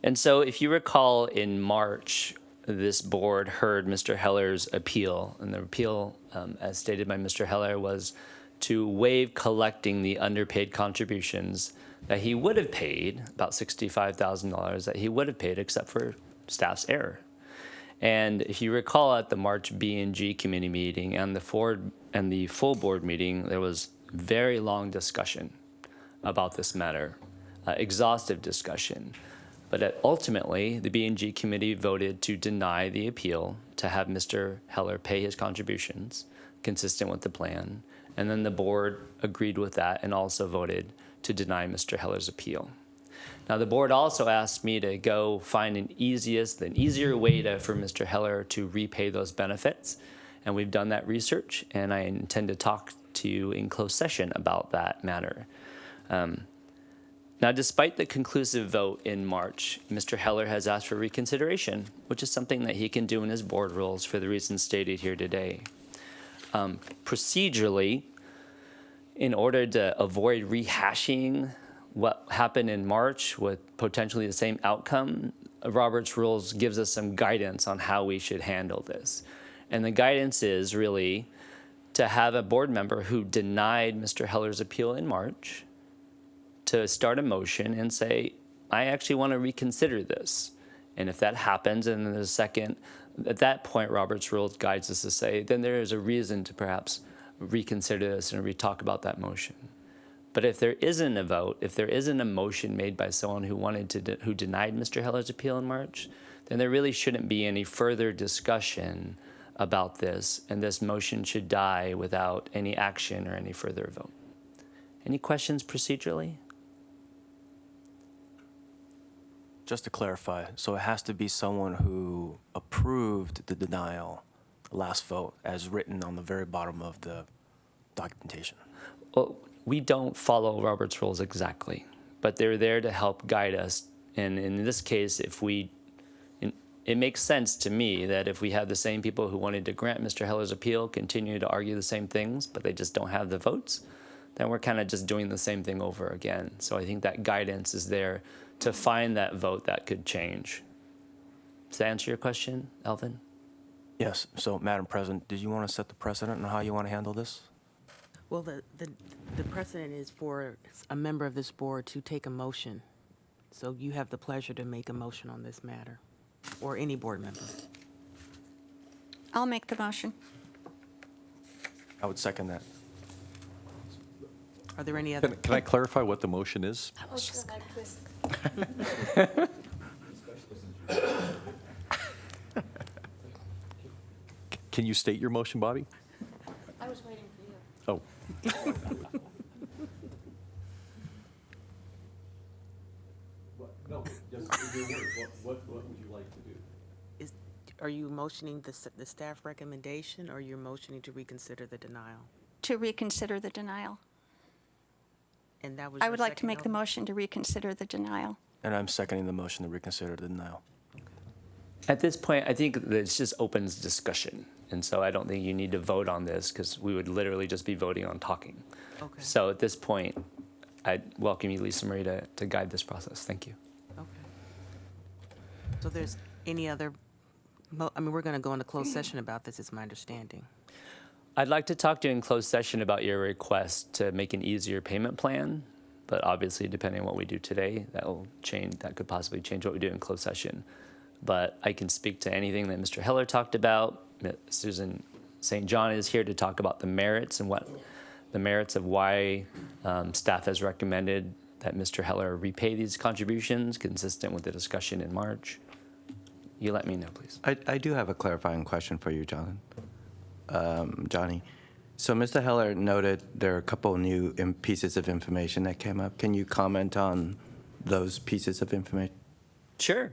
[SPEAKER 13] And so if you recall, in March, this board heard Mr. Heller's appeal, and the appeal, as stated by Mr. Heller, was to waive collecting the underpaid contributions that he would have paid, about $65,000 that he would have paid except for staff's error. And if you recall, at the March B&G committee meeting and the full board meeting, there was very long discussion about this matter, exhaustive discussion. But ultimately, the B&G committee voted to deny the appeal to have Mr. Heller pay his contributions consistent with the plan. And then the board agreed with that and also voted to deny Mr. Heller's appeal. Now, the board also asked me to go find an easier way for Mr. Heller to repay those benefits. And we've done that research, and I intend to talk to you in closed session about that matter. Now, despite the conclusive vote in March, Mr. Heller has asked for reconsideration, which is something that he can do in his board rules for the reasons stated here today. Procedurally, in order to avoid rehashing what happened in March with potentially the same outcome, Robert's Rules gives us some guidance on how we should handle this. And the guidance is really to have a board member who denied Mr. Heller's appeal in March to start a motion and say, I actually want to reconsider this. And if that happens, and then there's a second, at that point, Robert's Rules guides us to say, then there is a reason to perhaps reconsider this and re-talk about that motion. But if there isn't a vote, if there isn't a motion made by someone who denied Mr. Heller's appeal in March, then there really shouldn't be any further discussion about this, and this motion should die without any action or any further vote. Any questions procedurally?
[SPEAKER 8] Just to clarify, so it has to be someone who approved the denial last vote as written on the very bottom of the documentation.
[SPEAKER 13] Well, we don't follow Robert's Rules exactly, but they're there to help guide us. And in this case, it makes sense to me that if we have the same people who wanted to grant Mr. Heller's appeal continue to argue the same things, but they just don't have the votes, then we're kind of just doing the same thing over again. So I think that guidance is there to find that vote that could change. Does that answer your question, Alvin?
[SPEAKER 8] Yes, so Madam President, did you want to set the precedent on how you want to handle this?
[SPEAKER 1] Well, the precedent is for a member of this board to take a motion. So you have the pleasure to make a motion on this matter, or any board member.
[SPEAKER 9] I'll make the motion.
[SPEAKER 8] I would second that.
[SPEAKER 1] Are there any other?
[SPEAKER 3] Can I clarify what the motion is?
[SPEAKER 2] I was just gonna.
[SPEAKER 3] Can you state your motion, Bobby?
[SPEAKER 2] I was waiting for you.
[SPEAKER 3] Oh. No, just your words. What would you like to do?
[SPEAKER 1] Are you motioning the staff recommendation, or you're motioning to reconsider the denial?
[SPEAKER 9] To reconsider the denial.
[SPEAKER 1] And that was
[SPEAKER 9] I
[SPEAKER 1] your
[SPEAKER 9] would like to
[SPEAKER 1] second
[SPEAKER 9] make the
[SPEAKER 1] motion?
[SPEAKER 9] motion to reconsider the denial.
[SPEAKER 8] And I'm seconding the motion to reconsider the denial.
[SPEAKER 13] At this point, I think that it just opens discussion. And so I don't think you need to vote on this because we would literally just be voting on talking.
[SPEAKER 1] Okay.
[SPEAKER 13] So at this point, I welcome you, Lisa Marie, to guide this process. Thank you.
[SPEAKER 1] Okay. So there's any other, we're going to go into closed session about this, is my understanding.
[SPEAKER 13] I'd like to talk to you in closed session about your request to make an easier payment plan, but obviously, depending on what we do today, that will change. That could possibly change what we do in closed session. But I can speak to anything that Mr. Heller talked about. Susan St. John is here to talk about the merits and what the merits of why staff has recommended that Mr. Heller repay these contributions, consistent with the discussion in March. You let me know, please.
[SPEAKER 14] I do have a clarifying question for you, Johnny. So Mr. Heller noted there are a couple new pieces of information that came up. Can you comment on those pieces of information?
[SPEAKER 13] Sure,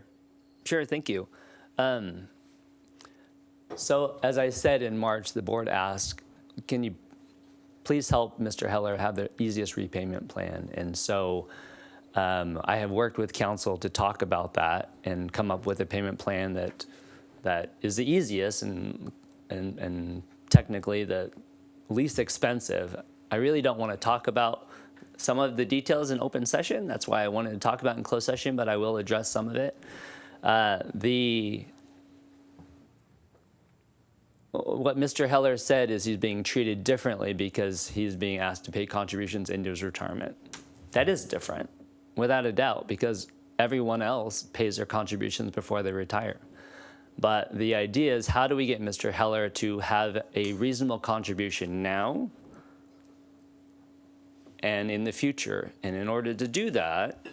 [SPEAKER 13] thank you. So as I said in March, the board asked, can you please help Mr. Heller have the easiest repayment plan? And so I have worked with council to talk about that and come up with a payment plan that is the easiest and technically the least expensive. I really don't want to talk about some of the details in open session. That's why I wanted to talk about in closed session, but I will address some of it. What Mr. Heller said is he's being treated differently because he's being asked to pay contributions into his retirement. That is different, without a doubt, because everyone else pays their contributions before they retire. But the idea is, how do we get Mr. Heller to have a reasonable contribution now and in the future? And in order to do that,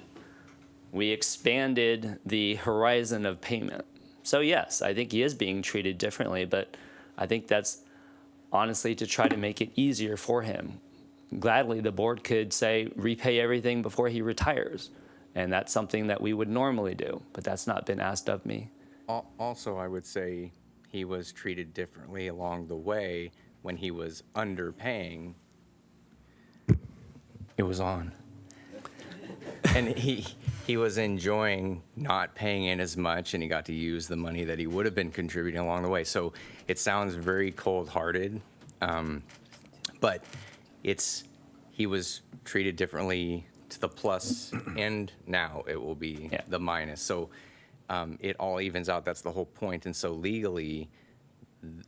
[SPEAKER 13] we expanded the horizon of payment. So yes, I think he is being treated differently, but I think that's honestly to try to make it easier for him. Gladly, the board could say, repay everything before he retires. And that's something that we would normally do, but that's not been asked of me.
[SPEAKER 6] Also, I would say he was treated differently along the way when he was underpaying. It was on. And he was enjoying not paying in as much, and he got to use the money that he would have been contributing along the way. So it sounds very cold-hearted, but he was treated differently to the plus, and now it will be the minus. So it all evens out. That's the whole point. And so legally,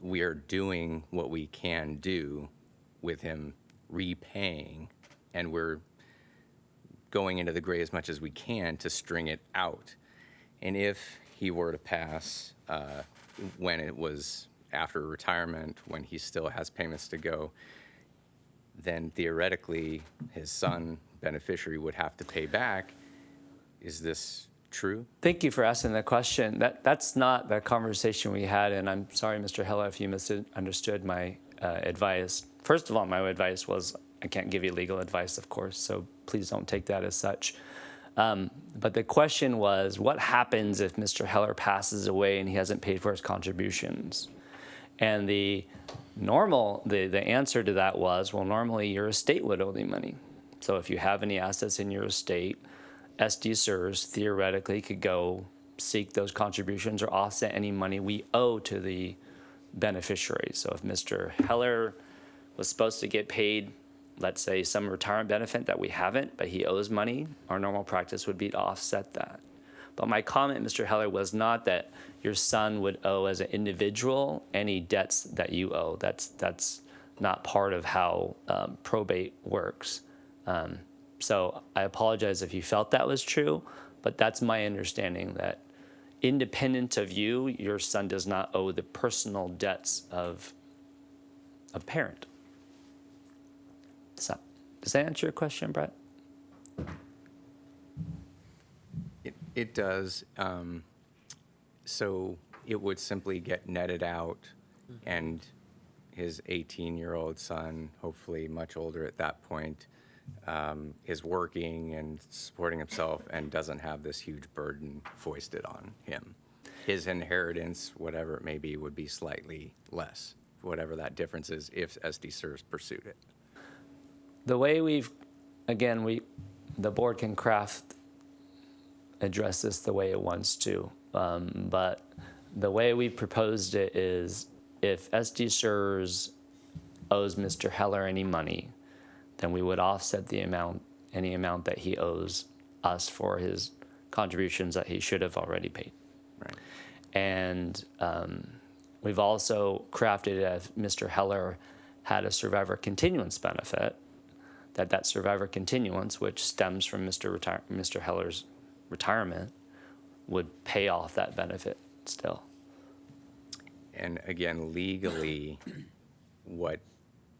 [SPEAKER 6] we are doing what we can do with him repaying, and we're going into the gray as much as we can to string it out. And if he were to pass when it was after retirement, when he still has payments to go, then theoretically his son, beneficiary, would have to pay back. Is this true?
[SPEAKER 13] Thank you for asking that question. That's not the conversation we had, and I'm sorry, Mr. Heller, if you misunderstood my advice. First of all, my advice was, I can't give you legal advice, of course, so please don't take that as such. But the question was, what happens if Mr. Heller passes away and he hasn't paid for his contributions? And the answer to that was, well, normally your estate would owe the money. So if you have any assets in your estate, SDCERS theoretically could go seek those contributions or offset any money we owe to the beneficiary. So if Mr. Heller was supposed to get paid, let's say, some retirement benefit that we haven't, but he owes money, our normal practice would be to offset that. But my comment, Mr. Heller, was not that your son would owe as an individual any debts that you owe. That's not part of how probate works. So I apologize if you felt that was true, but that's my understanding, that independent of you, your son does not owe the personal debts of a parent. Does that answer your question, Brett?
[SPEAKER 6] It does. So it would simply get netted out, and his 18-year-old son, hopefully much older at that point, is working and supporting himself and doesn't have this huge burden foisted on him. His inheritance, whatever it may be, would be slightly less, whatever that difference is, if SDCERS pursued it.
[SPEAKER 13] The way the board can address this the way it wants to, but the way we proposed it is, if SDCERS owes Mr. Heller any money, then we would offset any amount that he owes us for his contributions that he should have already paid.
[SPEAKER 6] Right.
[SPEAKER 13] And we've also crafted it as Mr. Heller had a survivor continuance benefit, that survivor continuance, which stems from Mr. Heller's retirement, would pay off that benefit still.
[SPEAKER 6] And again, legally, what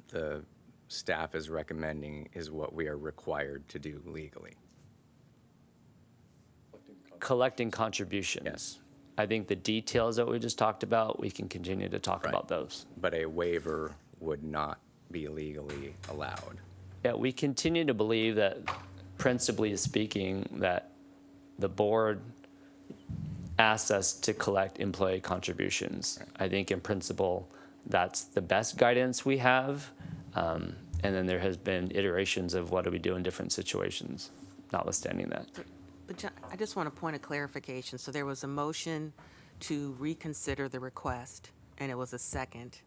[SPEAKER 6] the staff is recommending is what we are required to do legally.
[SPEAKER 13] Collecting contributions.
[SPEAKER 6] Yes.
[SPEAKER 13] I think the details that we just talked about, we can continue to talk
[SPEAKER 6] Right.
[SPEAKER 13] about those.
[SPEAKER 6] But a waiver would not be legally allowed.
[SPEAKER 13] Yeah, we continue to believe that, principally speaking, that the board asks us to collect employee contributions. I think in principle, that's the best guidance we have. And then there has been iterations of what do we do in different situations, notwithstanding that.
[SPEAKER 1] But John, I just want a point of clarification. So there was a motion to reconsider the request, and it was a second.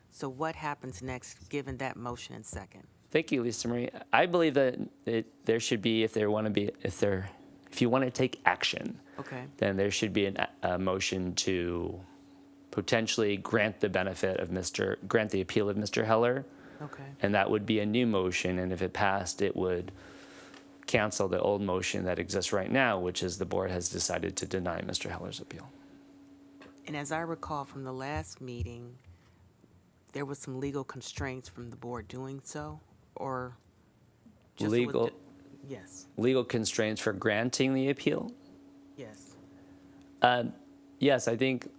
[SPEAKER 1] So what happens next, given that motion and second?
[SPEAKER 13] Thank you, Lisa Marie. I believe that there should be, if you want to take action,
[SPEAKER 1] Okay.
[SPEAKER 13] then there should be a motion to potentially grant the benefit of grant the appeal of Mr. Heller.
[SPEAKER 1] Okay.
[SPEAKER 13] And that would be a new motion, and if it passed, it would cancel the old motion that exists right now, which is the board has decided to deny Mr. Heller's appeal.
[SPEAKER 1] And as I recall from the last meeting, there was some legal constraints from the board doing so, or just
[SPEAKER 13] Legal,
[SPEAKER 1] yes,
[SPEAKER 13] legal constraints for granting the appeal?
[SPEAKER 1] yes.
[SPEAKER 13] Yes, I think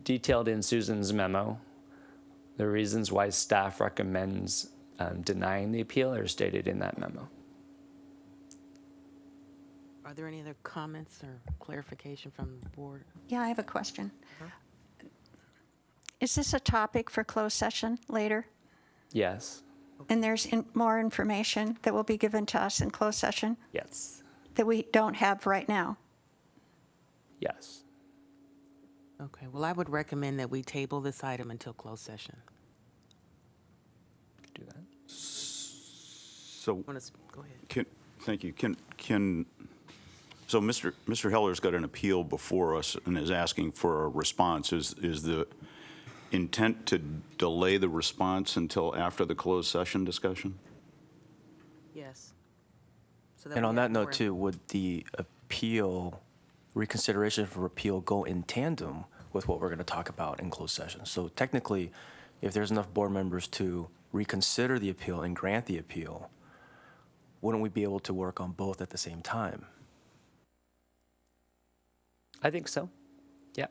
[SPEAKER 13] detailed in Susan's memo, the reasons why staff recommends denying the appeal are stated in that memo.
[SPEAKER 1] Are there any other comments or clarification from the board?
[SPEAKER 9] Yeah, I have a question. Is this a topic for closed session later?
[SPEAKER 13] Yes,
[SPEAKER 9] And there's more information that will be given to us in closed session
[SPEAKER 13] yes,
[SPEAKER 9] that we don't have right now?
[SPEAKER 13] yes.
[SPEAKER 1] Okay, well, I would recommend that we table this item until closed session.
[SPEAKER 13] Do that.
[SPEAKER 5] So,
[SPEAKER 1] Go ahead.
[SPEAKER 5] thank you. So Mr. Heller's got an appeal before us and is asking for a response. Is the intent to delay the response until after the closed session discussion?
[SPEAKER 1] Yes. So
[SPEAKER 8] And
[SPEAKER 1] we
[SPEAKER 8] on
[SPEAKER 1] have
[SPEAKER 8] that
[SPEAKER 1] more-
[SPEAKER 8] note too, would the appeal, reconsideration for appeal go in tandem with what we're going to talk about in closed session? So technically, if there's enough board members to reconsider the appeal and grant the appeal, wouldn't we be able to work on both at the same time?
[SPEAKER 13] I think so. Yeah.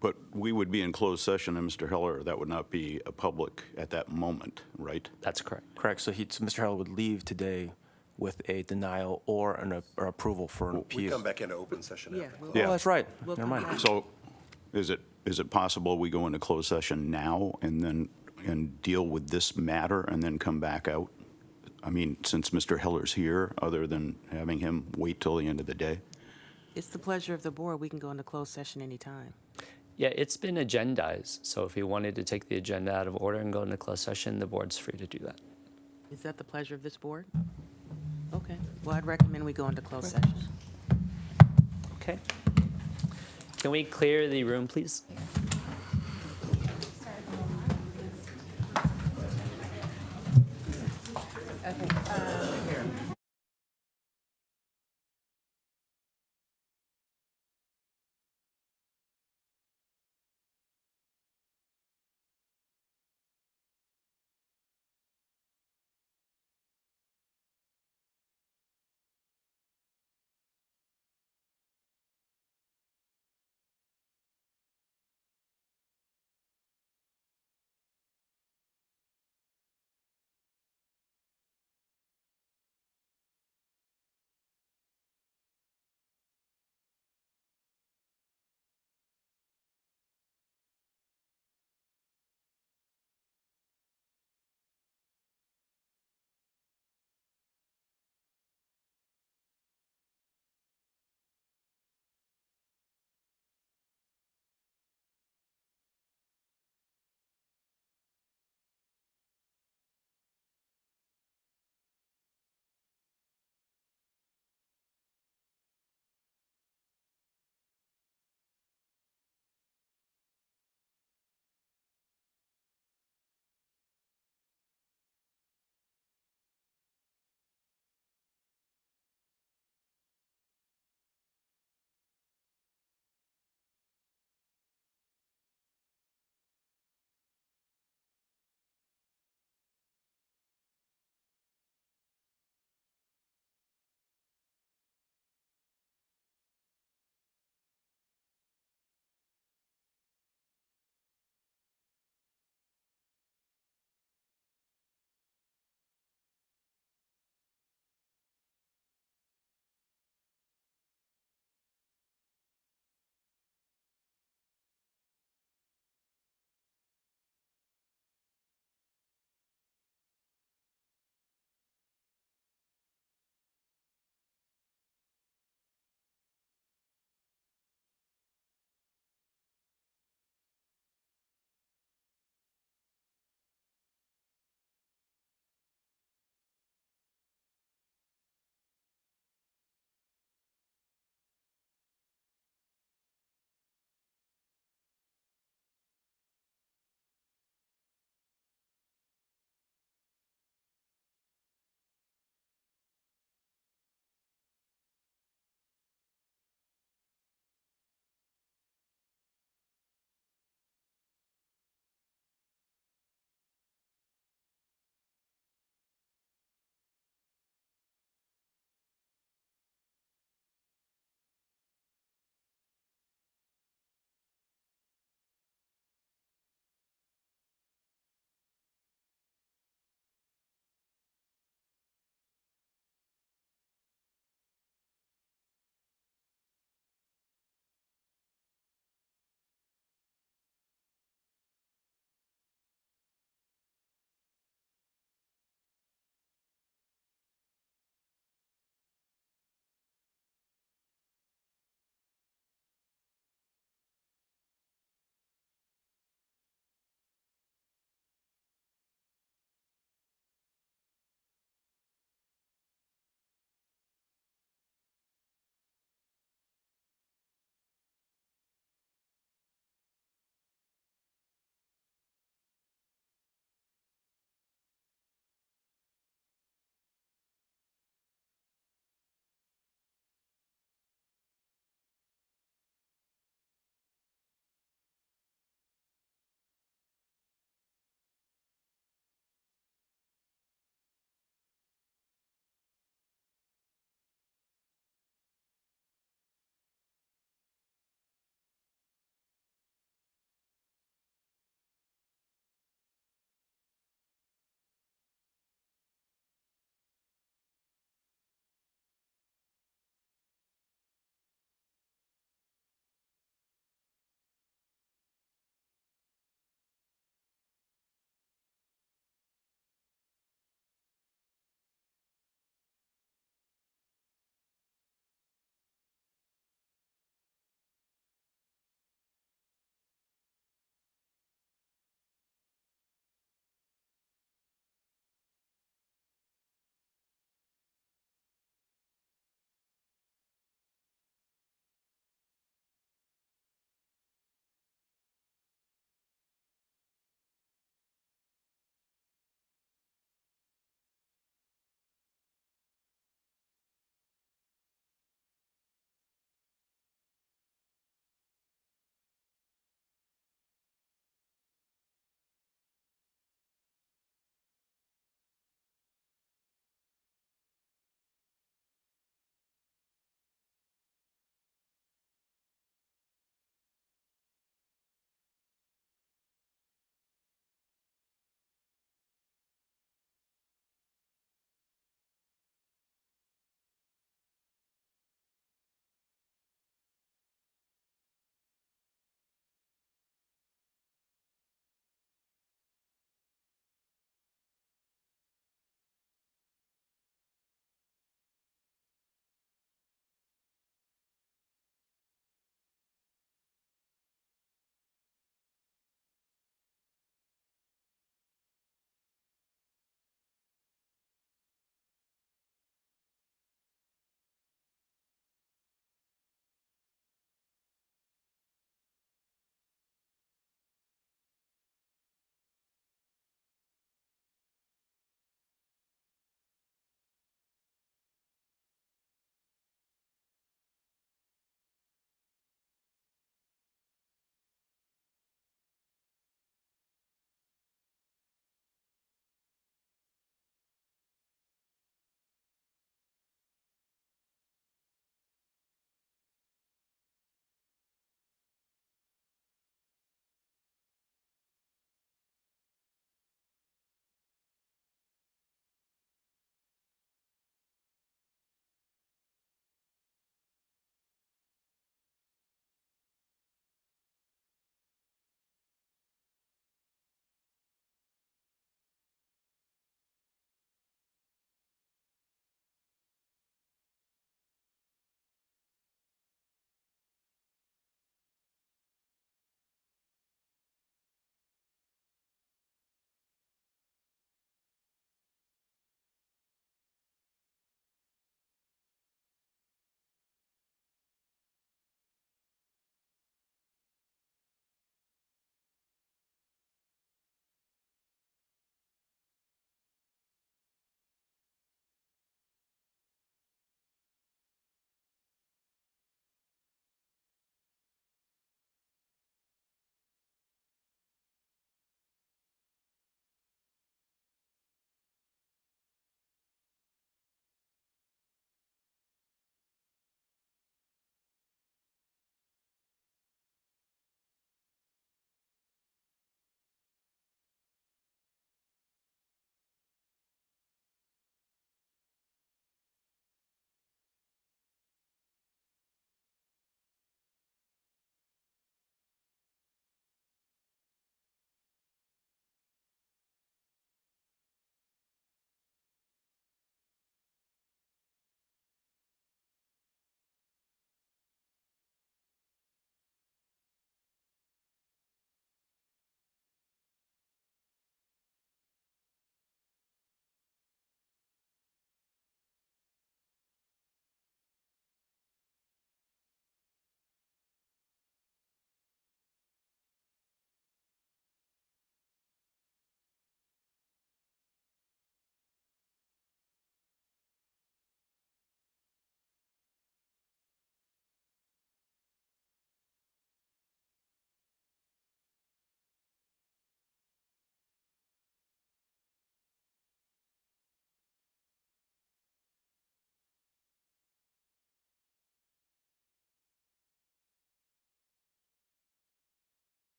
[SPEAKER 5] But we would be in closed session, and Mr. Heller, that would not be a public at that moment, right?
[SPEAKER 13] That's correct.
[SPEAKER 8] Correct. So Mr. Harrell would leave today with a denial or an approval for an
[SPEAKER 7] We
[SPEAKER 8] appeal.
[SPEAKER 7] come back into open session
[SPEAKER 1] Yeah.
[SPEAKER 7] after.
[SPEAKER 1] we'll-
[SPEAKER 5] Yeah.
[SPEAKER 8] Oh, that's right.
[SPEAKER 1] We'll
[SPEAKER 8] Never
[SPEAKER 1] come
[SPEAKER 8] mind.
[SPEAKER 1] back.
[SPEAKER 5] So is it possible we go into closed session now and deal with this matter and then come back out? I mean, since Mr. Heller's here, other than having him wait till the end of the day?
[SPEAKER 1] It's the pleasure of the board. We can go into closed session anytime.
[SPEAKER 13] Yeah, it's been agendized, so if you wanted to take the agenda out of order and go into closed session, the board's free to do that.
[SPEAKER 1] Is that the pleasure of this board? Okay, well, I'd recommend we go into closed session.
[SPEAKER 13] Okay. Can we clear the room, please?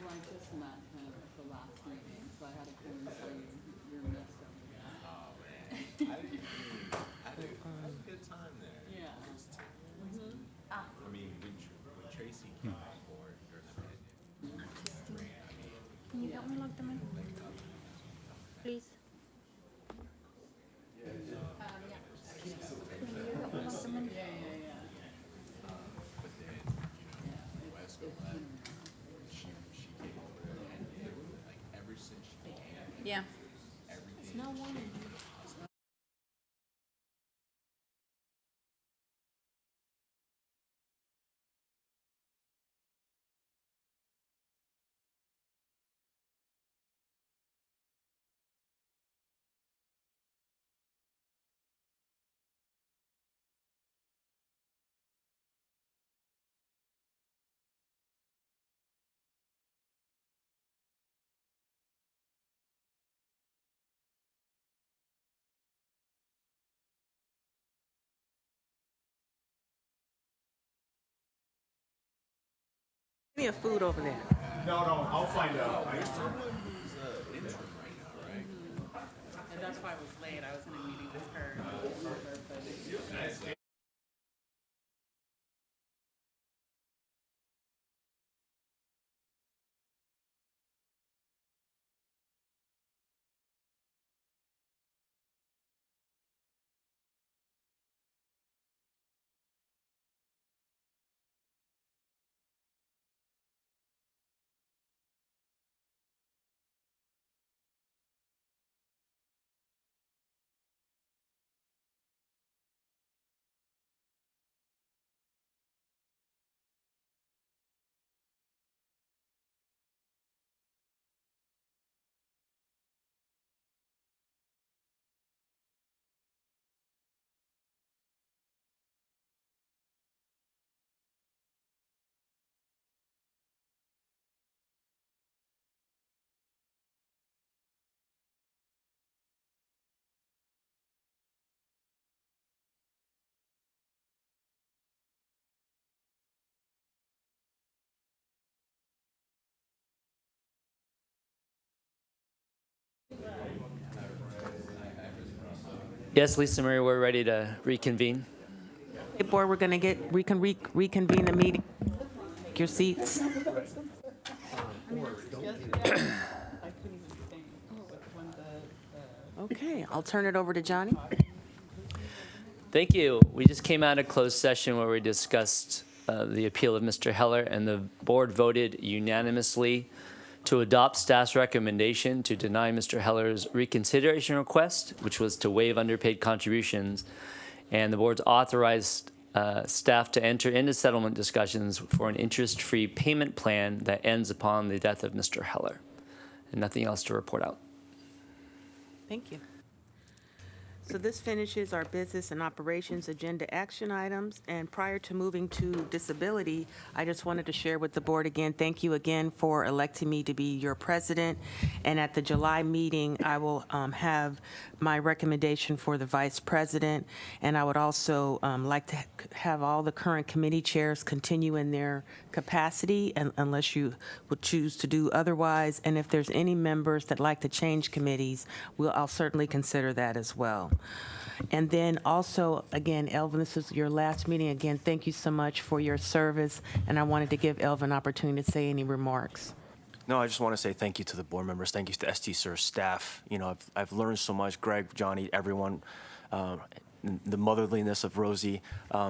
[SPEAKER 15] Well, I just met him at the last meeting, so I had to come and tell you you're missed over there.
[SPEAKER 16] I had a good time there.
[SPEAKER 15] Yeah.
[SPEAKER 16] I mean, when Tracy came on board during the pandemic,
[SPEAKER 2] Can you help me log them in? Please.
[SPEAKER 9] Yeah.
[SPEAKER 2] It's not one.
[SPEAKER 1] Plenty of food over there.
[SPEAKER 16] No, I'll find out.
[SPEAKER 15] And that's why I was late. I was in a meeting with her.
[SPEAKER 13] Yes, Lisa Marie, we're ready to reconvene.
[SPEAKER 1] Hey, board, we can reconvene the meeting. Take your seats. Okay, I'll turn it over to Johnny.
[SPEAKER 13] Thank you. We just came out of closed session where we discussed the appeal of Mr. Heller, and the board voted unanimously to adopt staff's recommendation to deny Mr. Heller's reconsideration request, which was to waive underpaid contributions, and the board's authorized staff to enter into settlement discussions for an interest-free payment plan that ends upon the death of Mr. Heller. And nothing else to report out.
[SPEAKER 1] Thank you. So this finishes our business and operations agenda action items. And prior to moving to disability, I just wanted to share with the board again, thank you again for electing me to be your president. And at the July meeting, I will have my recommendation for the vice president. And I would also like to have all the current committee chairs continue in their capacity unless you would choose to do otherwise. And if there's any members that like to change committees, I'll certainly consider that as well. And then also, again, Elvin, this is your last meeting. Again, thank you so much for your service. And I wanted to give Elvin an opportunity to say any remarks.
[SPEAKER 8] No, I just want to say thank you to the board members. Thank you to SDCERS staff. You know, I've learned so much. Greg, Johnny, everyone, the motherliness of Rosie,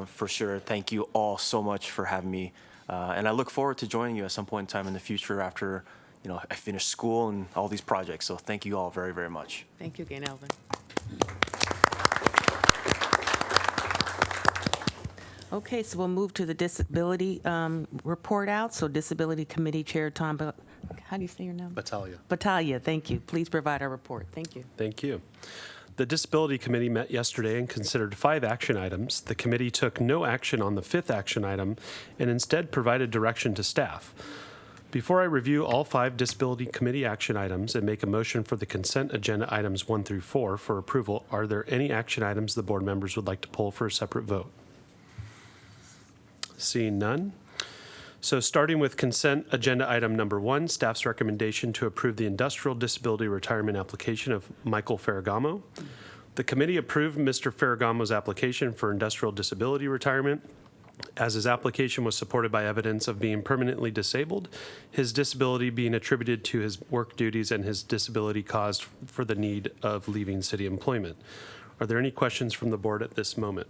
[SPEAKER 8] for sure. Thank you all so much for having me. And I look forward to joining you at some point in time in the future after, you know, I finish school and all these projects. So thank you all very, very much.
[SPEAKER 1] Thank you again, Elvin. Okay, so we'll move to the disability report out. So Disability Committee Chair Tom, how do you say your name?
[SPEAKER 11] Battaglia.
[SPEAKER 1] Battaglia, thank you. Please provide our report. Thank you.
[SPEAKER 11] Thank you. The Disability Committee met yesterday and considered 5 action items. The committee took no action on the 5th action item and instead provided direction to staff. Before I review all 5 Disability Committee action items and make a motion for the consent agenda items 1 through 4 for approval, are there any action items the board members would like to pull for a separate vote? Seeing none. So starting with consent agenda item number 1, staff's recommendation to approve the industrial disability retirement application of Michael Ferragamo. The committee approved Mr. Ferragamo's application for industrial disability retirement as his application was supported by evidence of being permanently disabled, his disability being attributed to his work duties, and his disability caused for the need of leaving city employment. Are there any questions from the board at this moment?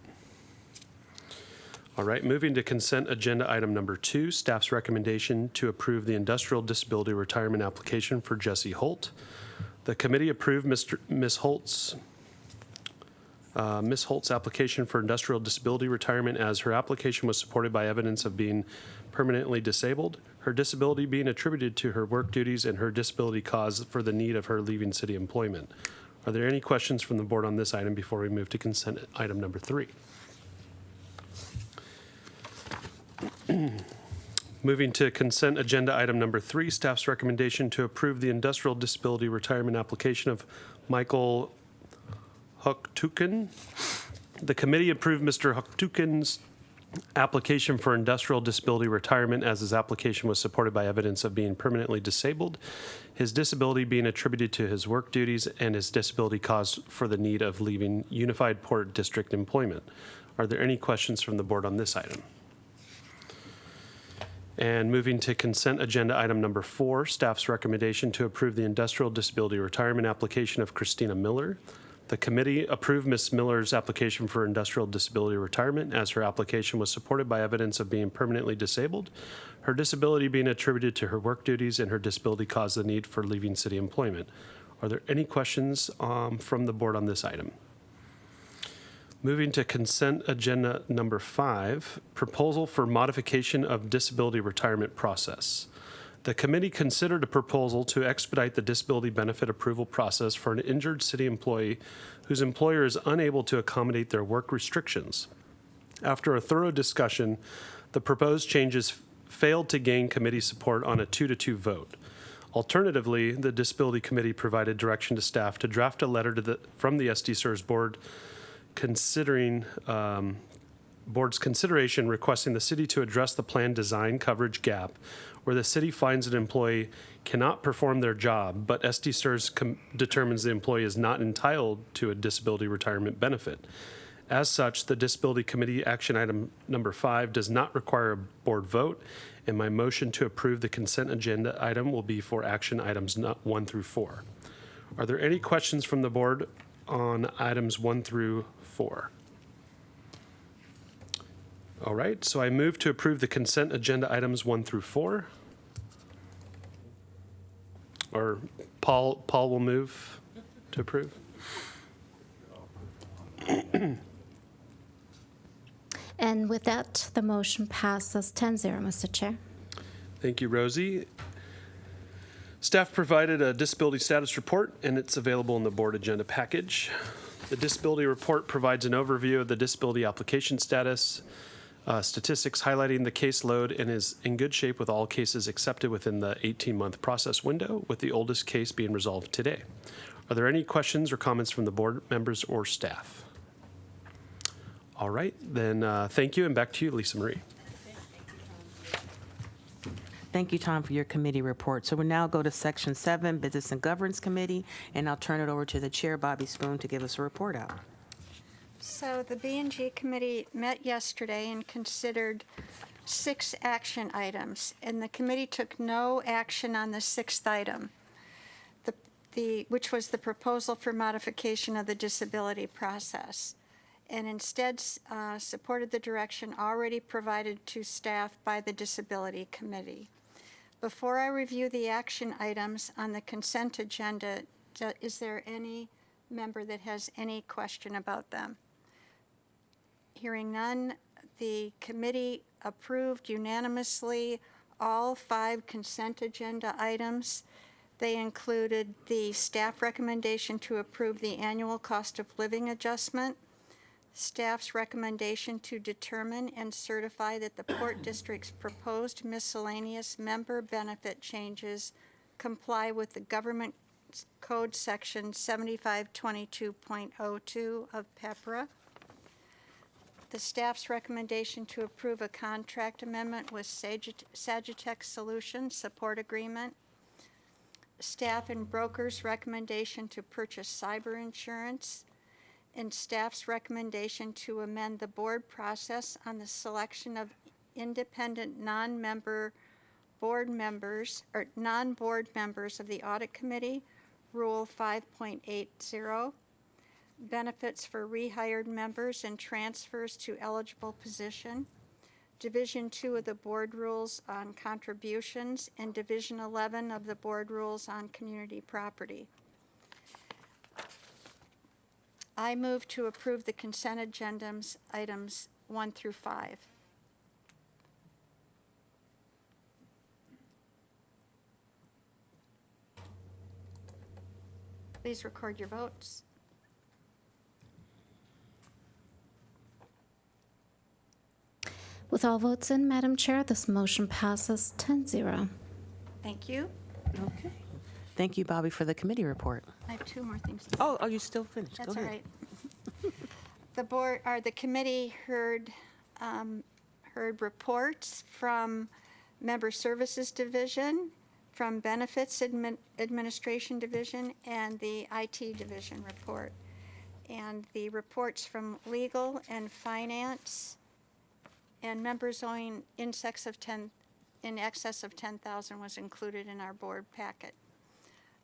[SPEAKER 11] All right, moving to consent agenda item number 2, staff's recommendation to approve the industrial disability retirement application for Jesse Holt. The committee approved Ms. Holt's application for industrial disability retirement as her application was supported by evidence of being permanently disabled, her disability being attributed to her work duties, and her disability caused for the need of her leaving city employment. Are there any questions from the board on this item before we move to consent item number 3? Moving to consent agenda item number 3, staff's recommendation to approve the industrial disability retirement application of Michael Huktukin. The committee approved Mr. Huktukin's application for industrial disability retirement as his application was supported by evidence of being permanently disabled, his disability being attributed to his work duties, and his disability caused for the need of leaving Unified Port District employment. Are there any questions from the board on this item? And moving to consent agenda item number 4, staff's recommendation to approve the industrial disability retirement application of Christina Miller. The committee approved Ms. Miller's application for industrial disability retirement as her application was supported by evidence of being permanently disabled, her disability being attributed to her work duties, and her disability caused the need for leaving city employment. Are there any questions from the board on this item? Moving to consent agenda number 5, proposal for modification of disability retirement process. The committee considered a proposal to expedite the disability benefit approval process for an injured city employee whose employer is unable to accommodate their work restrictions. After a thorough discussion, the proposed changes failed to gain committee support on a 2-2 vote. Alternatively, the disability committee provided direction to staff to draft a letter from the SDCERS board board's consideration requesting the city to address the plan design coverage gap where the city finds an employee cannot perform their job, but SDCERS determines the employee is not entitled to a disability retirement benefit. As such, the disability committee action item number 5 does not require a board vote, and my motion to approve the consent agenda item will be for action items 1 through 4. Are there any questions from the board on items 1 through 4? All right, so I move to approve the consent agenda items 1 through 4. Or Paul will move to approve.
[SPEAKER 2] And with that, the motion passes 10-0, Mr. Chair.
[SPEAKER 11] Thank you, Rosie. Staff provided a disability status report, and it's available in the board agenda package. The disability report provides an overview of the disability application status, statistics highlighting the caseload, and is in good shape with all cases accepted within the 18-month process window, with the oldest case being resolved today. Are there any questions or comments from the board members or staff? All right, then thank you, and back to you, Lisa Marie.
[SPEAKER 1] Thank you, Tom, for your committee report. So we'll now go to Section 7, Business and Governance Committee, and I'll turn it over to the Chair, Bobby Spoon, to give us a report out.
[SPEAKER 9] So the B&G Committee met yesterday and considered 6 action items, and the committee took no action on the 6th item, which was the proposal for modification of the disability process, and instead supported the direction already provided to staff by the Disability Committee. Before I review the action items on the consent agenda, is there any member that has any question about them? Hearing none, the committee approved unanimously all 5 consent agenda items. They included the staff recommendation to approve the annual cost of living adjustment, staff's recommendation to determine and certify that the Port District's proposed miscellaneous member benefit changes comply with the Government Code Section 7522.02 of PEPRA, the staff's recommendation to approve a contract amendment with Sagitech Solutions Support Agreement. Staff and brokers' recommendation to purchase cyber insurance. And staff's recommendation to amend the board process on the selection of independent non-board members of the Audit Committee, Rule 5.80, benefits for rehired members and transfers to eligible position, Division 2 of the Board Rules on Contributions, and Division 11 of the Board Rules on Community Property. I move to approve the consent agendas items 1 through 5. Please record your votes.
[SPEAKER 2] With all votes in, Madam Chair, this motion passes 10-0.
[SPEAKER 9] Thank you.
[SPEAKER 1] Okay. Thank you, Bobby, for the committee report.
[SPEAKER 9] I have 2 more things to
[SPEAKER 1] Oh, you still finished?
[SPEAKER 9] That's
[SPEAKER 1] Go
[SPEAKER 9] all
[SPEAKER 1] ahead.
[SPEAKER 9] right. The committee heard reports from Member Services Division, from Benefits Administration Division, and the IT Division report. And the reports from Legal and Finance and members owing in excess of 10,000 was included in our board packet.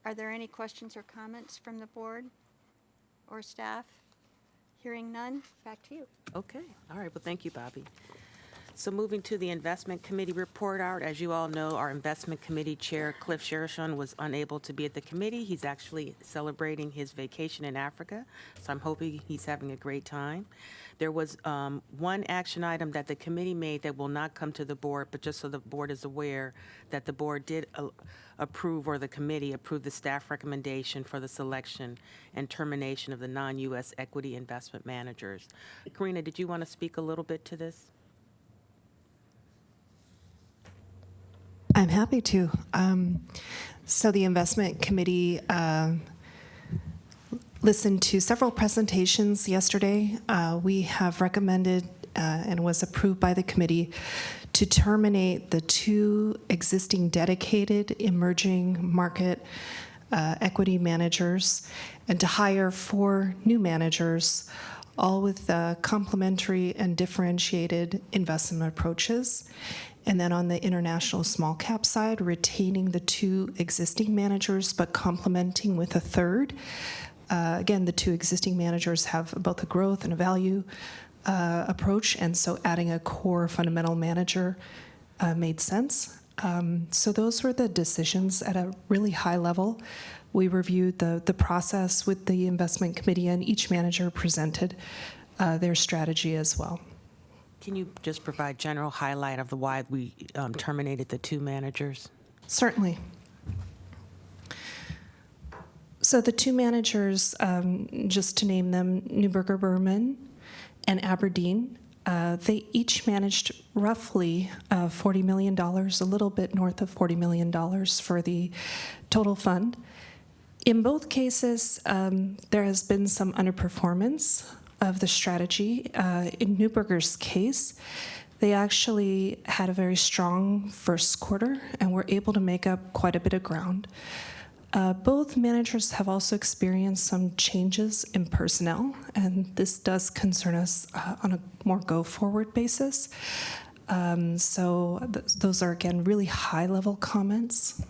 [SPEAKER 9] Are there any questions or comments from the board or staff? Hearing none, back to you.
[SPEAKER 1] Okay, all right, well, thank you, Bobby. So moving to the Investment Committee report, Art, as you all know, our Investment Committee Chair, Cliff Sherishon, was unable to be at the committee. He's actually celebrating his vacation in Africa, so I'm hoping he's having a great time. There was one action item that the committee made that will not come to the board, but just so the board is aware that the board did approve, or the committee approved, the staff recommendation for the selection and termination of the non-U.S. equity investment managers. Karina, did you want to speak a little bit to this?
[SPEAKER 17] I'm happy to. So the investment committee listened to several presentations yesterday. We have recommended and was approved by the committee to terminate the 2 existing dedicated emerging market equity managers and to hire 4 new managers, all with complementary and differentiated investment approaches. And then on the international small cap side, retaining the 2 existing managers, but complementing with a 3rd. Again, the 2 existing managers have both a growth and a value approach, and so adding a core fundamental manager made sense. So those were the decisions at a really high level. We reviewed the process with the investment committee, and each manager presented their strategy as well.
[SPEAKER 1] Can you just provide general highlight of why we terminated the 2 managers?
[SPEAKER 17] Certainly. So the 2 managers, just to name them, Neuberger Berman and Aberdeen, they each managed roughly $40 million, a little bit north of $40 million for the total fund. In both cases, there has been some underperformance of the strategy. In Neuberger's case, they actually had a very strong first quarter and were able to make up quite a bit of ground. Both managers have also experienced some changes in personnel, and this does concern us on a more go-forward basis. Those are, again, really high-level comments.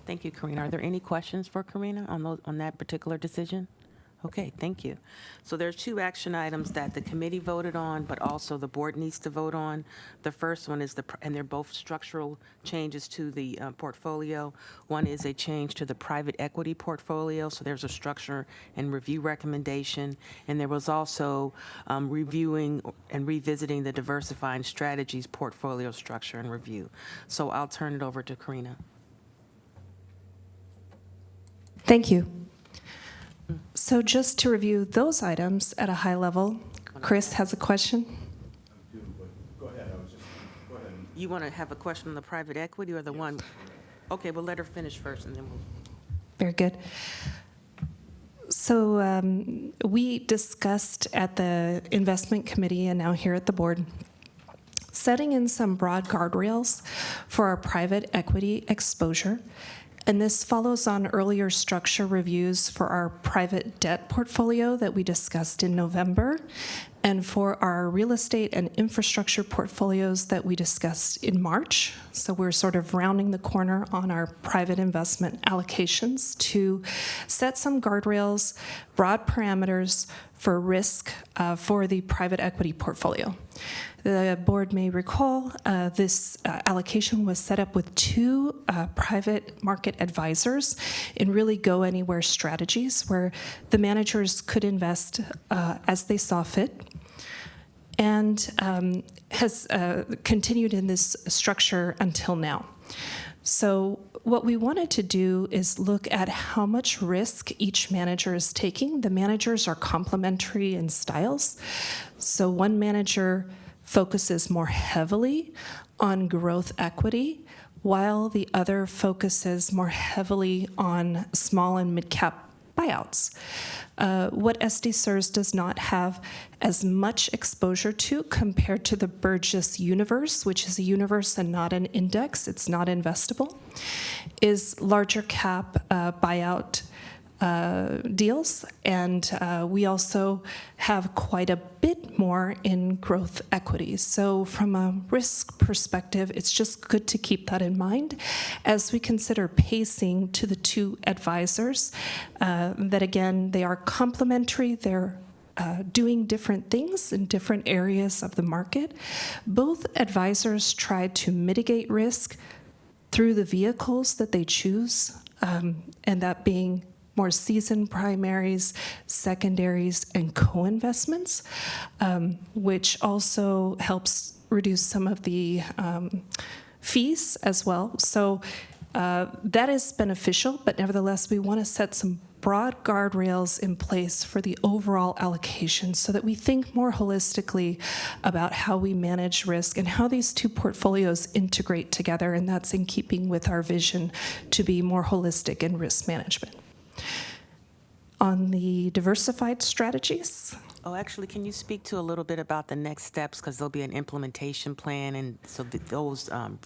[SPEAKER 1] Thank you, Karina. Are there any questions for Karina on that particular decision? Okay, thank you. So there's 2 action items that the committee voted on, but also the board needs to vote on. The first one is and they're both structural changes to the portfolio. One is a change to the private equity portfolio, so there's a structure and review recommendation. And there was also reviewing and revisiting the diversifying strategies portfolio structure and review. So I'll turn it over to Karina.
[SPEAKER 17] Thank you. So just to review those items at a high level, Chris has a question.
[SPEAKER 5] Go ahead. Go ahead.
[SPEAKER 1] You want to have a question on the private equity or the one? Okay, well, let her finish first and then we'll.
[SPEAKER 17] Very good. We discussed at the investment committee and now here at the board setting in some broad guardrails for our private equity exposure. And this follows on earlier structure reviews for our private debt portfolio that we discussed in November, and for our real estate and infrastructure portfolios that we discussed in March. So we're sort of rounding the corner on our private investment allocations to set some guardrails, broad parameters for risk for the private equity portfolio. The board may recall this allocation was set up with two private market advisors in really go-anywhere strategies where the managers could invest as they saw fit, and has continued in this structure until now. So what we wanted to do is look at how much risk each manager is taking. The managers are complementary in styles. So one manager focuses more heavily on growth equity, while the other focuses more heavily on small and mid-cap buyouts. What SDCERS does not have as much exposure to compared to the Burgess universe, which is a universe and not an index, it's not investable, is larger cap buyout deals, and we also have quite a bit more in growth equities. So from a risk perspective, it's just good to keep that in mind as we consider pacing to the two advisors, that again, they are complementary, they're doing different things in different areas of the market. Both advisors try to mitigate risk through the vehicles that they choose, and that being more seasoned primaries, secondaries, and co-investments, which also helps reduce some of the fees as well. So that is beneficial, but nevertheless, we want to set some broad guardrails in place for the overall allocation so that we think more holistically about how we manage risk and how these two portfolios integrate together, and that's in keeping with our vision to be more holistic in risk management. On the diversified strategies.
[SPEAKER 1] Oh, actually, can you speak to a little bit about the next steps? Because there'll be an implementation plan, and so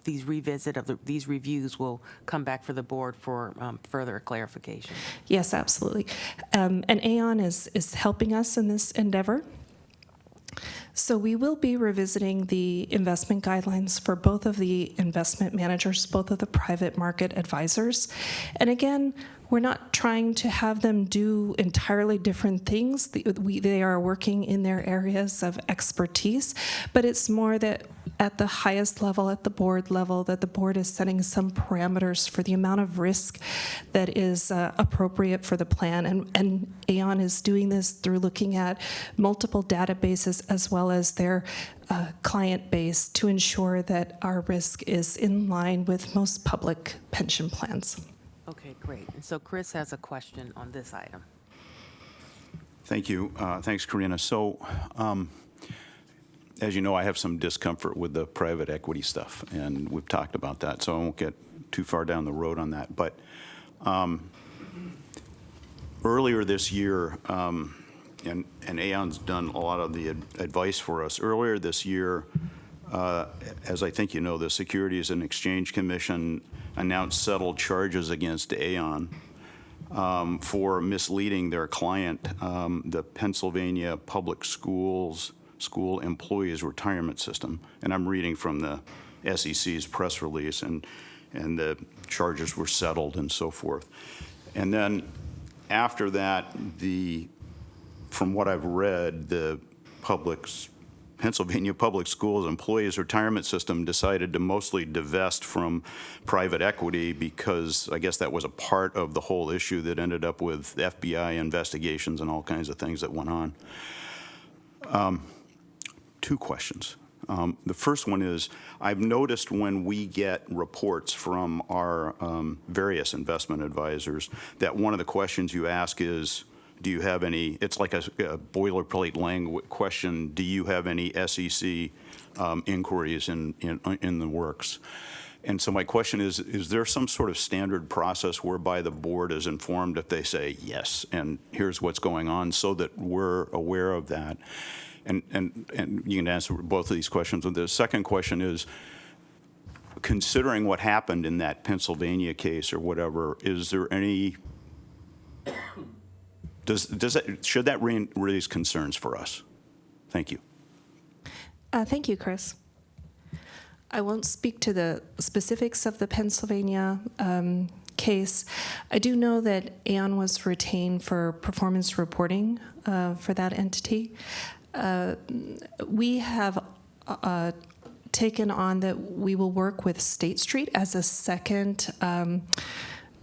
[SPEAKER 1] these reviews will come back for the board for further clarification.
[SPEAKER 17] Yes, absolutely. And Aon is helping us in this endeavor. So we will be revisiting the investment guidelines for both of the investment managers, both of the private market advisors. And again, we're not trying to have them do entirely different things. They are working in their areas of expertise, but it's more that at the highest level, at the board level, that the board is setting some parameters for the amount of risk that is appropriate for the plan. And Aon is doing this through looking at multiple databases as well as their client base to ensure that our risk is in line with most public pension plans.
[SPEAKER 1] Okay, great. And so Chris has a question on this item.
[SPEAKER 5] Thank you. Thanks, Karina. So, as you know, I have some discomfort with the private equity stuff, and we've talked about that, so I won't get too far down the road on that. But earlier this year, and Aon's done a lot of the advice for us. Earlier this year, as I think you know, the Securities and Exchange Commission announced settled charges against Aon for misleading their client, the Pennsylvania Public School Employees Retirement System. And I'm reading from the SEC's press release, and the charges were settled and so forth. And then after that, from what I've read, the Pennsylvania Public Schools Employees Retirement System decided to mostly divest from private equity because I guess that was a part of the whole issue that ended up with FBI investigations and all kinds of things that went on. Two questions. The first one is, I've noticed when we get reports from our various investment advisors that one of the questions you ask is, do you have any, it's like a boilerplate language question, do you have any SEC inquiries in the works? And so my question is there some sort of standard process whereby the board is informed if they say yes, and here's what's going on, so that we're aware of that? And you can answer both of these questions. And the second question is, considering what happened in that Pennsylvania case or whatever, is there any, should that raise concerns for us? Thank you.
[SPEAKER 17] Thank you, Chris. I won't speak to the specifics of the Pennsylvania case. I do know that Aon was retained for performance reporting for that entity. We have taken on that we will work with State Street as a second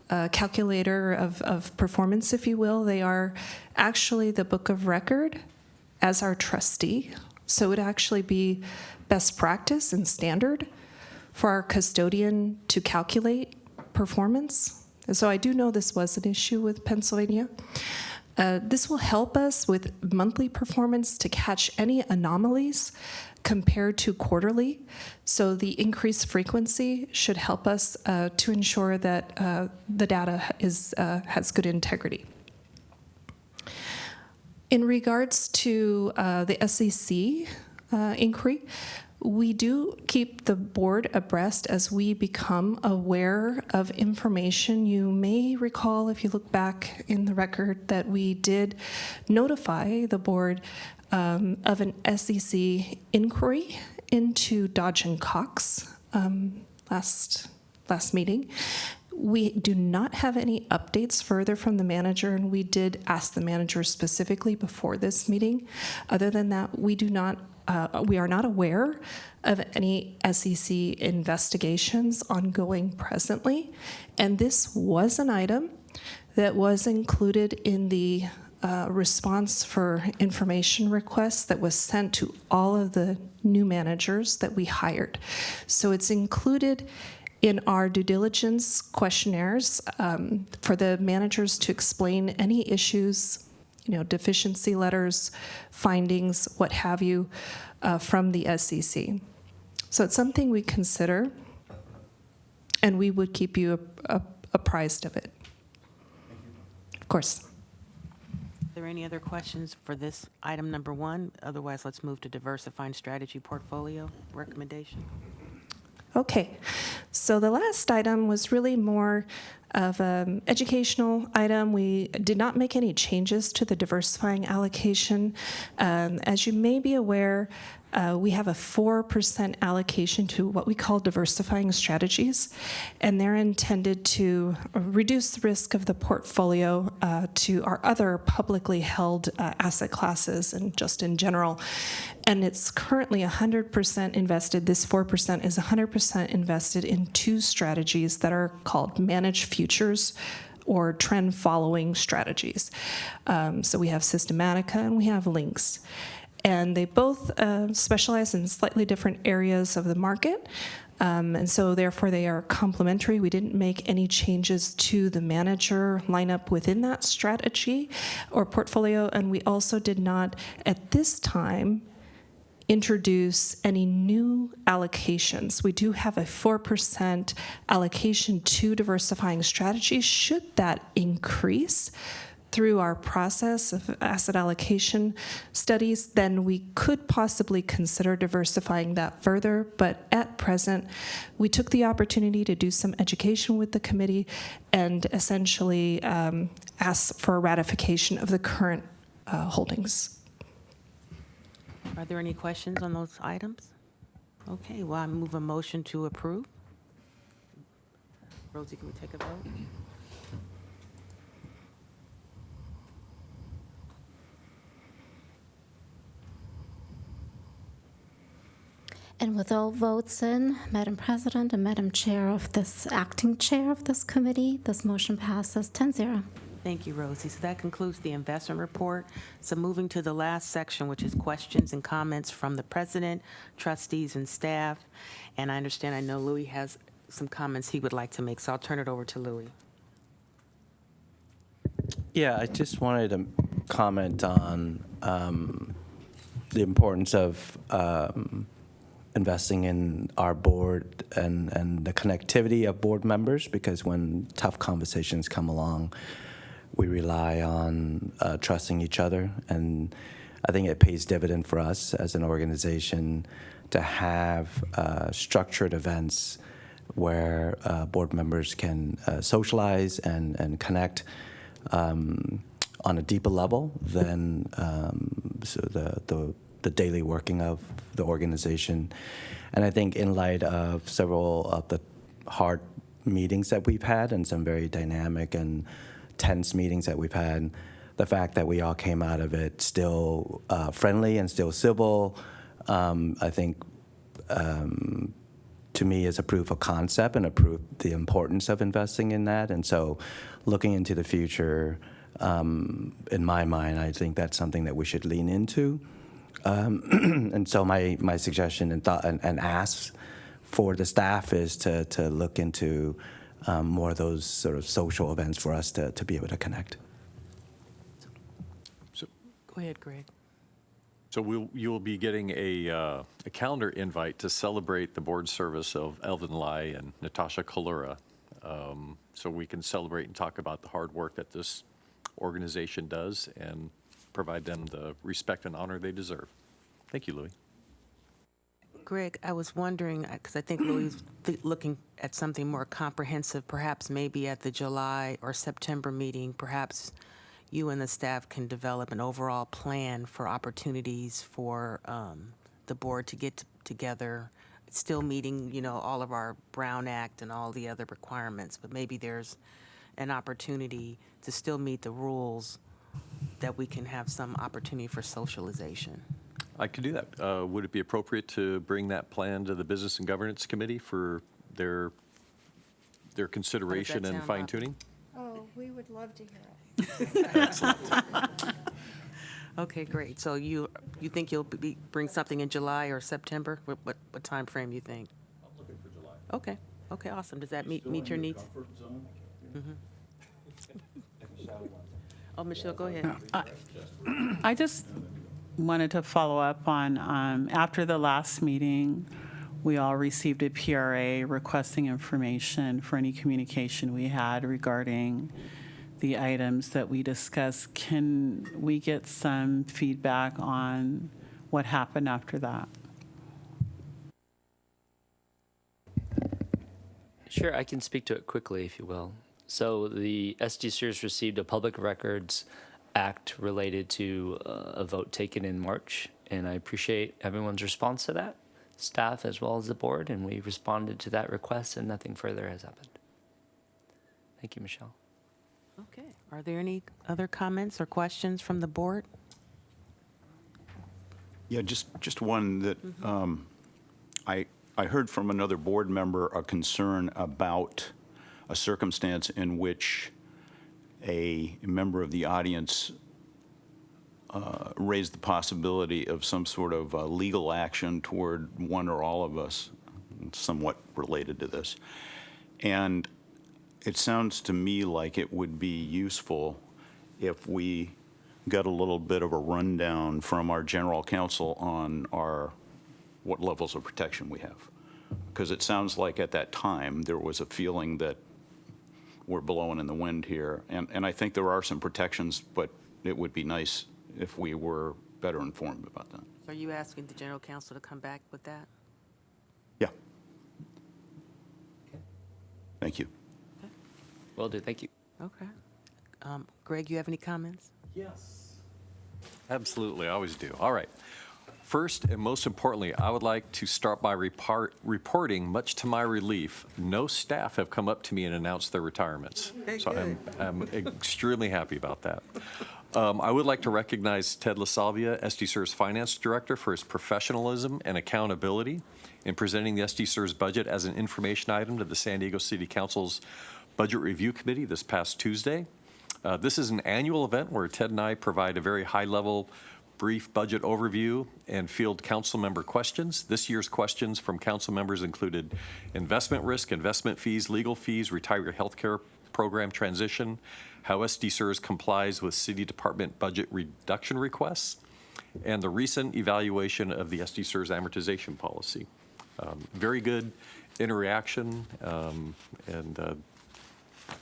[SPEAKER 17] calculator of performance, if you will. They are actually the book of record as our trustee. So it would actually be best practice and standard for our custodian to calculate performance. And so I do know this was an issue with Pennsylvania. This will help us with monthly performance to catch any anomalies compared to quarterly. So the increased frequency should help us to ensure that the data has good integrity. In regards to the SEC inquiry, we do keep the board abreast as we become aware of information. You may recall, if you look back in the record, that we did notify the board of an SEC inquiry into Dodge & Cox last meeting. We do not have any updates further from the manager, and we did ask the manager specifically before this meeting. Other than that, we are not aware of any SEC investigations ongoing presently. And this was an item that was included in the response for information requests that was sent to all of the new managers that we hired. So it's included in our due diligence questionnaires for the managers to explain any issues, deficiency letters, findings, what have you, from the SEC. So it's something we consider, and we would keep you apprised of it. Of course.
[SPEAKER 1] Are there any other questions for this item number 1? Otherwise, let's move to diversifying strategy portfolio recommendation.
[SPEAKER 17] Okay, so the last item was really more of an educational item. We did not make any changes to the diversifying allocation. As you may be aware, we have a 4% allocation to what we call diversifying strategies, and they're intended to reduce the risk of the portfolio to our other publicly held asset classes and just in general. And it's currently 100% invested. This 4% is 100% invested in 2 strategies that are called managed futures or trend following strategies. So we have Systematica and we have Lynx. And they both specialize in slightly different areas of the market. And so therefore they are complementary. We didn't make any changes to the manager lineup within that strategy or portfolio. And we also did not, at this time, introduce any new allocations. We do have a 4% allocation to diversifying strategies. Should that increase through our process of asset allocation studies, then we could possibly consider diversifying that further. But at present, we took the opportunity to do some education with the committee and essentially ask for a ratification of the current holdings.
[SPEAKER 1] Are there any questions on those items? Okay, well, I move a motion to approve. Rosie, can we take a vote?
[SPEAKER 2] And with all votes in, Madam President and Madam Chair of this, acting chair of this committee, this motion passes 10-0.
[SPEAKER 1] Thank you, Rosie. So that concludes the investment report. So moving to the last section, which is questions and comments from the president, trustees, and staff. And I know Louis has some comments he would like to make, so I'll turn it over to Louis.
[SPEAKER 14] Yeah, I just wanted to comment on the importance of investing in our board and the connectivity of board members, because when tough conversations come along, we rely on trusting each other. And I think it pays dividend for us as an organization to have structured events where board members can socialize and connect on a deeper level than so the daily working of the organization. And I think in light of several of the hard meetings that we've had and some very dynamic and tense meetings that we've had, the fact that we all came out of it still friendly and still civil, I think to me is a proof of concept and a proof the importance of investing in that. And so looking into the future, in my mind, I think that's something that we should lean into. And so my suggestion and thought and ask for the staff is to look into more of those sort of social events for us to be able to connect.
[SPEAKER 1] Go ahead, Greg.
[SPEAKER 3] So you'll be getting a calendar invite to celebrate the board service of Elvin Lai and Natasha Kalura, so we can celebrate and talk about the hard work that this organization does and provide them the respect and honor they deserve. Thank you, Louis.
[SPEAKER 1] Greg, I was wondering, because I think Louis is looking at something more comprehensive, perhaps maybe at the July or September meeting, perhaps you and the staff can develop an overall plan for opportunities for the board to get together, still meeting, all of our Brown Act and all the other requirements, but maybe there's an opportunity to still meet the rules that we can have some opportunity for socialization.
[SPEAKER 3] I could do that. Would it be appropriate to bring that plan to the Business and Governance Committee for their consideration and
[SPEAKER 1] sound,
[SPEAKER 3] fine tuning?
[SPEAKER 9] Oh, we would love to hear it.
[SPEAKER 3] Excellent.
[SPEAKER 1] Okay, great. So you think you'll bring something in July or September? What time frame you think?
[SPEAKER 3] I'm looking for July.
[SPEAKER 1] Okay, awesome. Does that meet your needs? Mm-hmm. Oh, Michelle, go ahead.
[SPEAKER 15] I just wanted to follow up on, after the last meeting, we all received a PRA requesting information for any communication we had regarding the items that we discussed. Can we get some feedback on what happened after that?
[SPEAKER 13] Sure, I can speak to it quickly, if you will. So the SDCERS received a Public Records Act related to a vote taken in March, and I appreciate everyone's response to that, staff as well as the board, and we responded to that request, and nothing further has happened. Thank you, Michelle.
[SPEAKER 1] Okay. Are there any other comments or questions from the board?
[SPEAKER 5] Yeah, just one that I heard from another board member a concern about a circumstance in which a member of the audience raised the possibility of some sort of legal action toward one or all of us, somewhat related to this. And it sounds to me like it would be useful if we got a little bit of a rundown from our general counsel on what levels of protection we have. Because it sounds like at that time there was a feeling that we're blowing in the wind here. And I think there are some protections, but it would be nice if we were better informed about that.
[SPEAKER 1] Are you asking the general counsel to come back with that?
[SPEAKER 5] Yeah. Thank you.
[SPEAKER 13] Will do, thank you.
[SPEAKER 1] Okay. Greg, you have any comments?
[SPEAKER 3] Yes. Absolutely, I always do. All right. First and most importantly, I would like to start by reporting, much to my relief, no staff have come up to me and announced their retirements. So I'm extremely happy about that. I would like to recognize Ted LaSalvia, SDCERS Finance Director, for his professionalism and accountability in presenting the SDCERS budget as an information item to the San Diego City Council's Budget Review Committee this past Tuesday. This is an annual event where Ted and I provide a very high-level, brief budget overview and field council member questions. This year's questions from council members included investment risk, investment fees, legal fees, retiree health care program transition, how SDCERS complies with city department budget reduction requests, and the recent evaluation of the SDCERS amortization policy. Very good interaction, and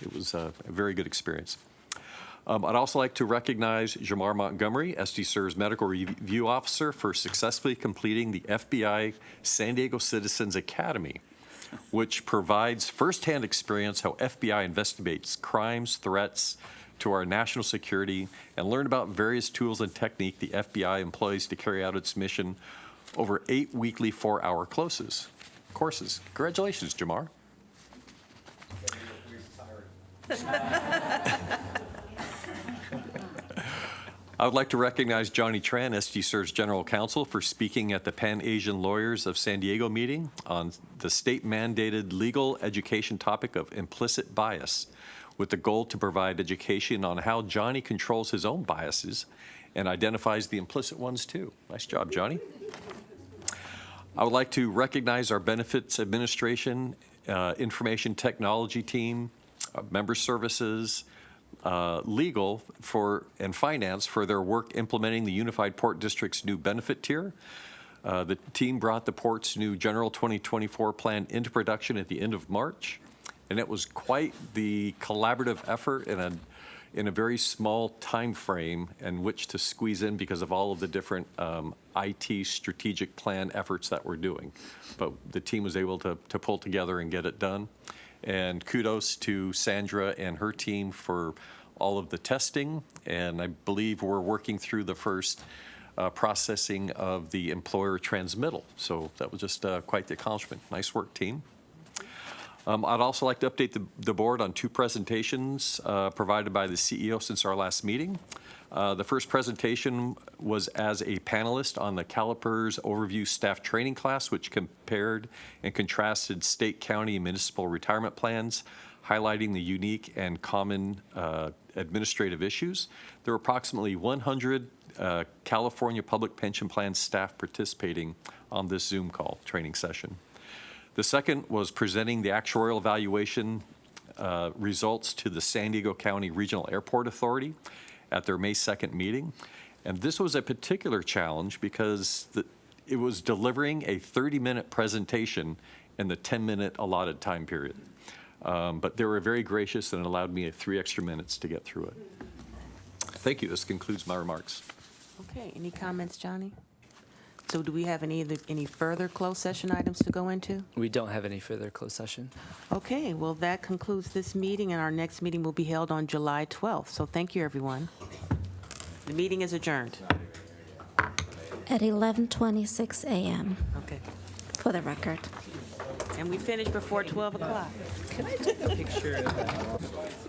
[SPEAKER 3] it was a very good experience. I'd also like to recognize Jamar Montgomery, SDCERS Medical Review Officer, for successfully completing the FBI San Diego Citizens Academy, which provides firsthand experience how FBI investigates crimes, threats to our national security, and learn about various tools and technique the FBI employs to carry out its mission over 8 weekly 4-hour courses. Congratulations, Jamar. I would like to recognize Johnny Tran, SDCERS General Counsel, for speaking at the Pan-Asian Lawyers of San Diego meeting on the state-mandated legal education topic of implicit bias, with the goal to provide education on how Johnny controls his own biases and identifies the implicit ones too. Nice job, Johnny. I would like to recognize our Benefits Administration, Information Technology team, Member Services, Legal and Finance for their work implementing the Unified Port District's new benefit tier. The team brought the port's new General 2024 plan into production at the end of March, and it was quite the collaborative effort in a very small time frame in which to squeeze in because of all of the different IT strategic plan efforts that we're doing. But the team was able to pull together and get it done. And kudos to Sandra and her team for all of the testing. And I believe we're working through the first processing of the employer transmittal. So that was just quite the accomplishment. Nice work, team. I'd also like to update the board on 2 presentations provided by the CEO since our last meeting. The first presentation was as a panelist on the Calipers Overview Staff Training class, which compared and contrasted state, county, and municipal retirement plans, highlighting the unique and common administrative issues. There were approximately 100 California Public Pension Plan staff participating on this Zoom call training session. The second was presenting the actuarial evaluation results to the San Diego County Regional Airport Authority at their May 2nd meeting. And this was a particular challenge because it was delivering a 30-minute presentation in the 10-minute allotted time period. But they were very gracious and allowed me 3 extra minutes to get through it. Thank you. This concludes my remarks.
[SPEAKER 1] Okay, any comments, Johnny? So do we have any further closed session items to go into?
[SPEAKER 13] We don't have any further closed session.
[SPEAKER 1] Okay, well, that concludes this meeting, and our next meeting will be held on July 12th. So thank you, everyone. The meeting is adjourned.
[SPEAKER 2] At 11:26 a.m.
[SPEAKER 1] Okay.
[SPEAKER 2] For the record.
[SPEAKER 1] And we finished before 12 o'clock.
[SPEAKER 13] Can I take a picture of that?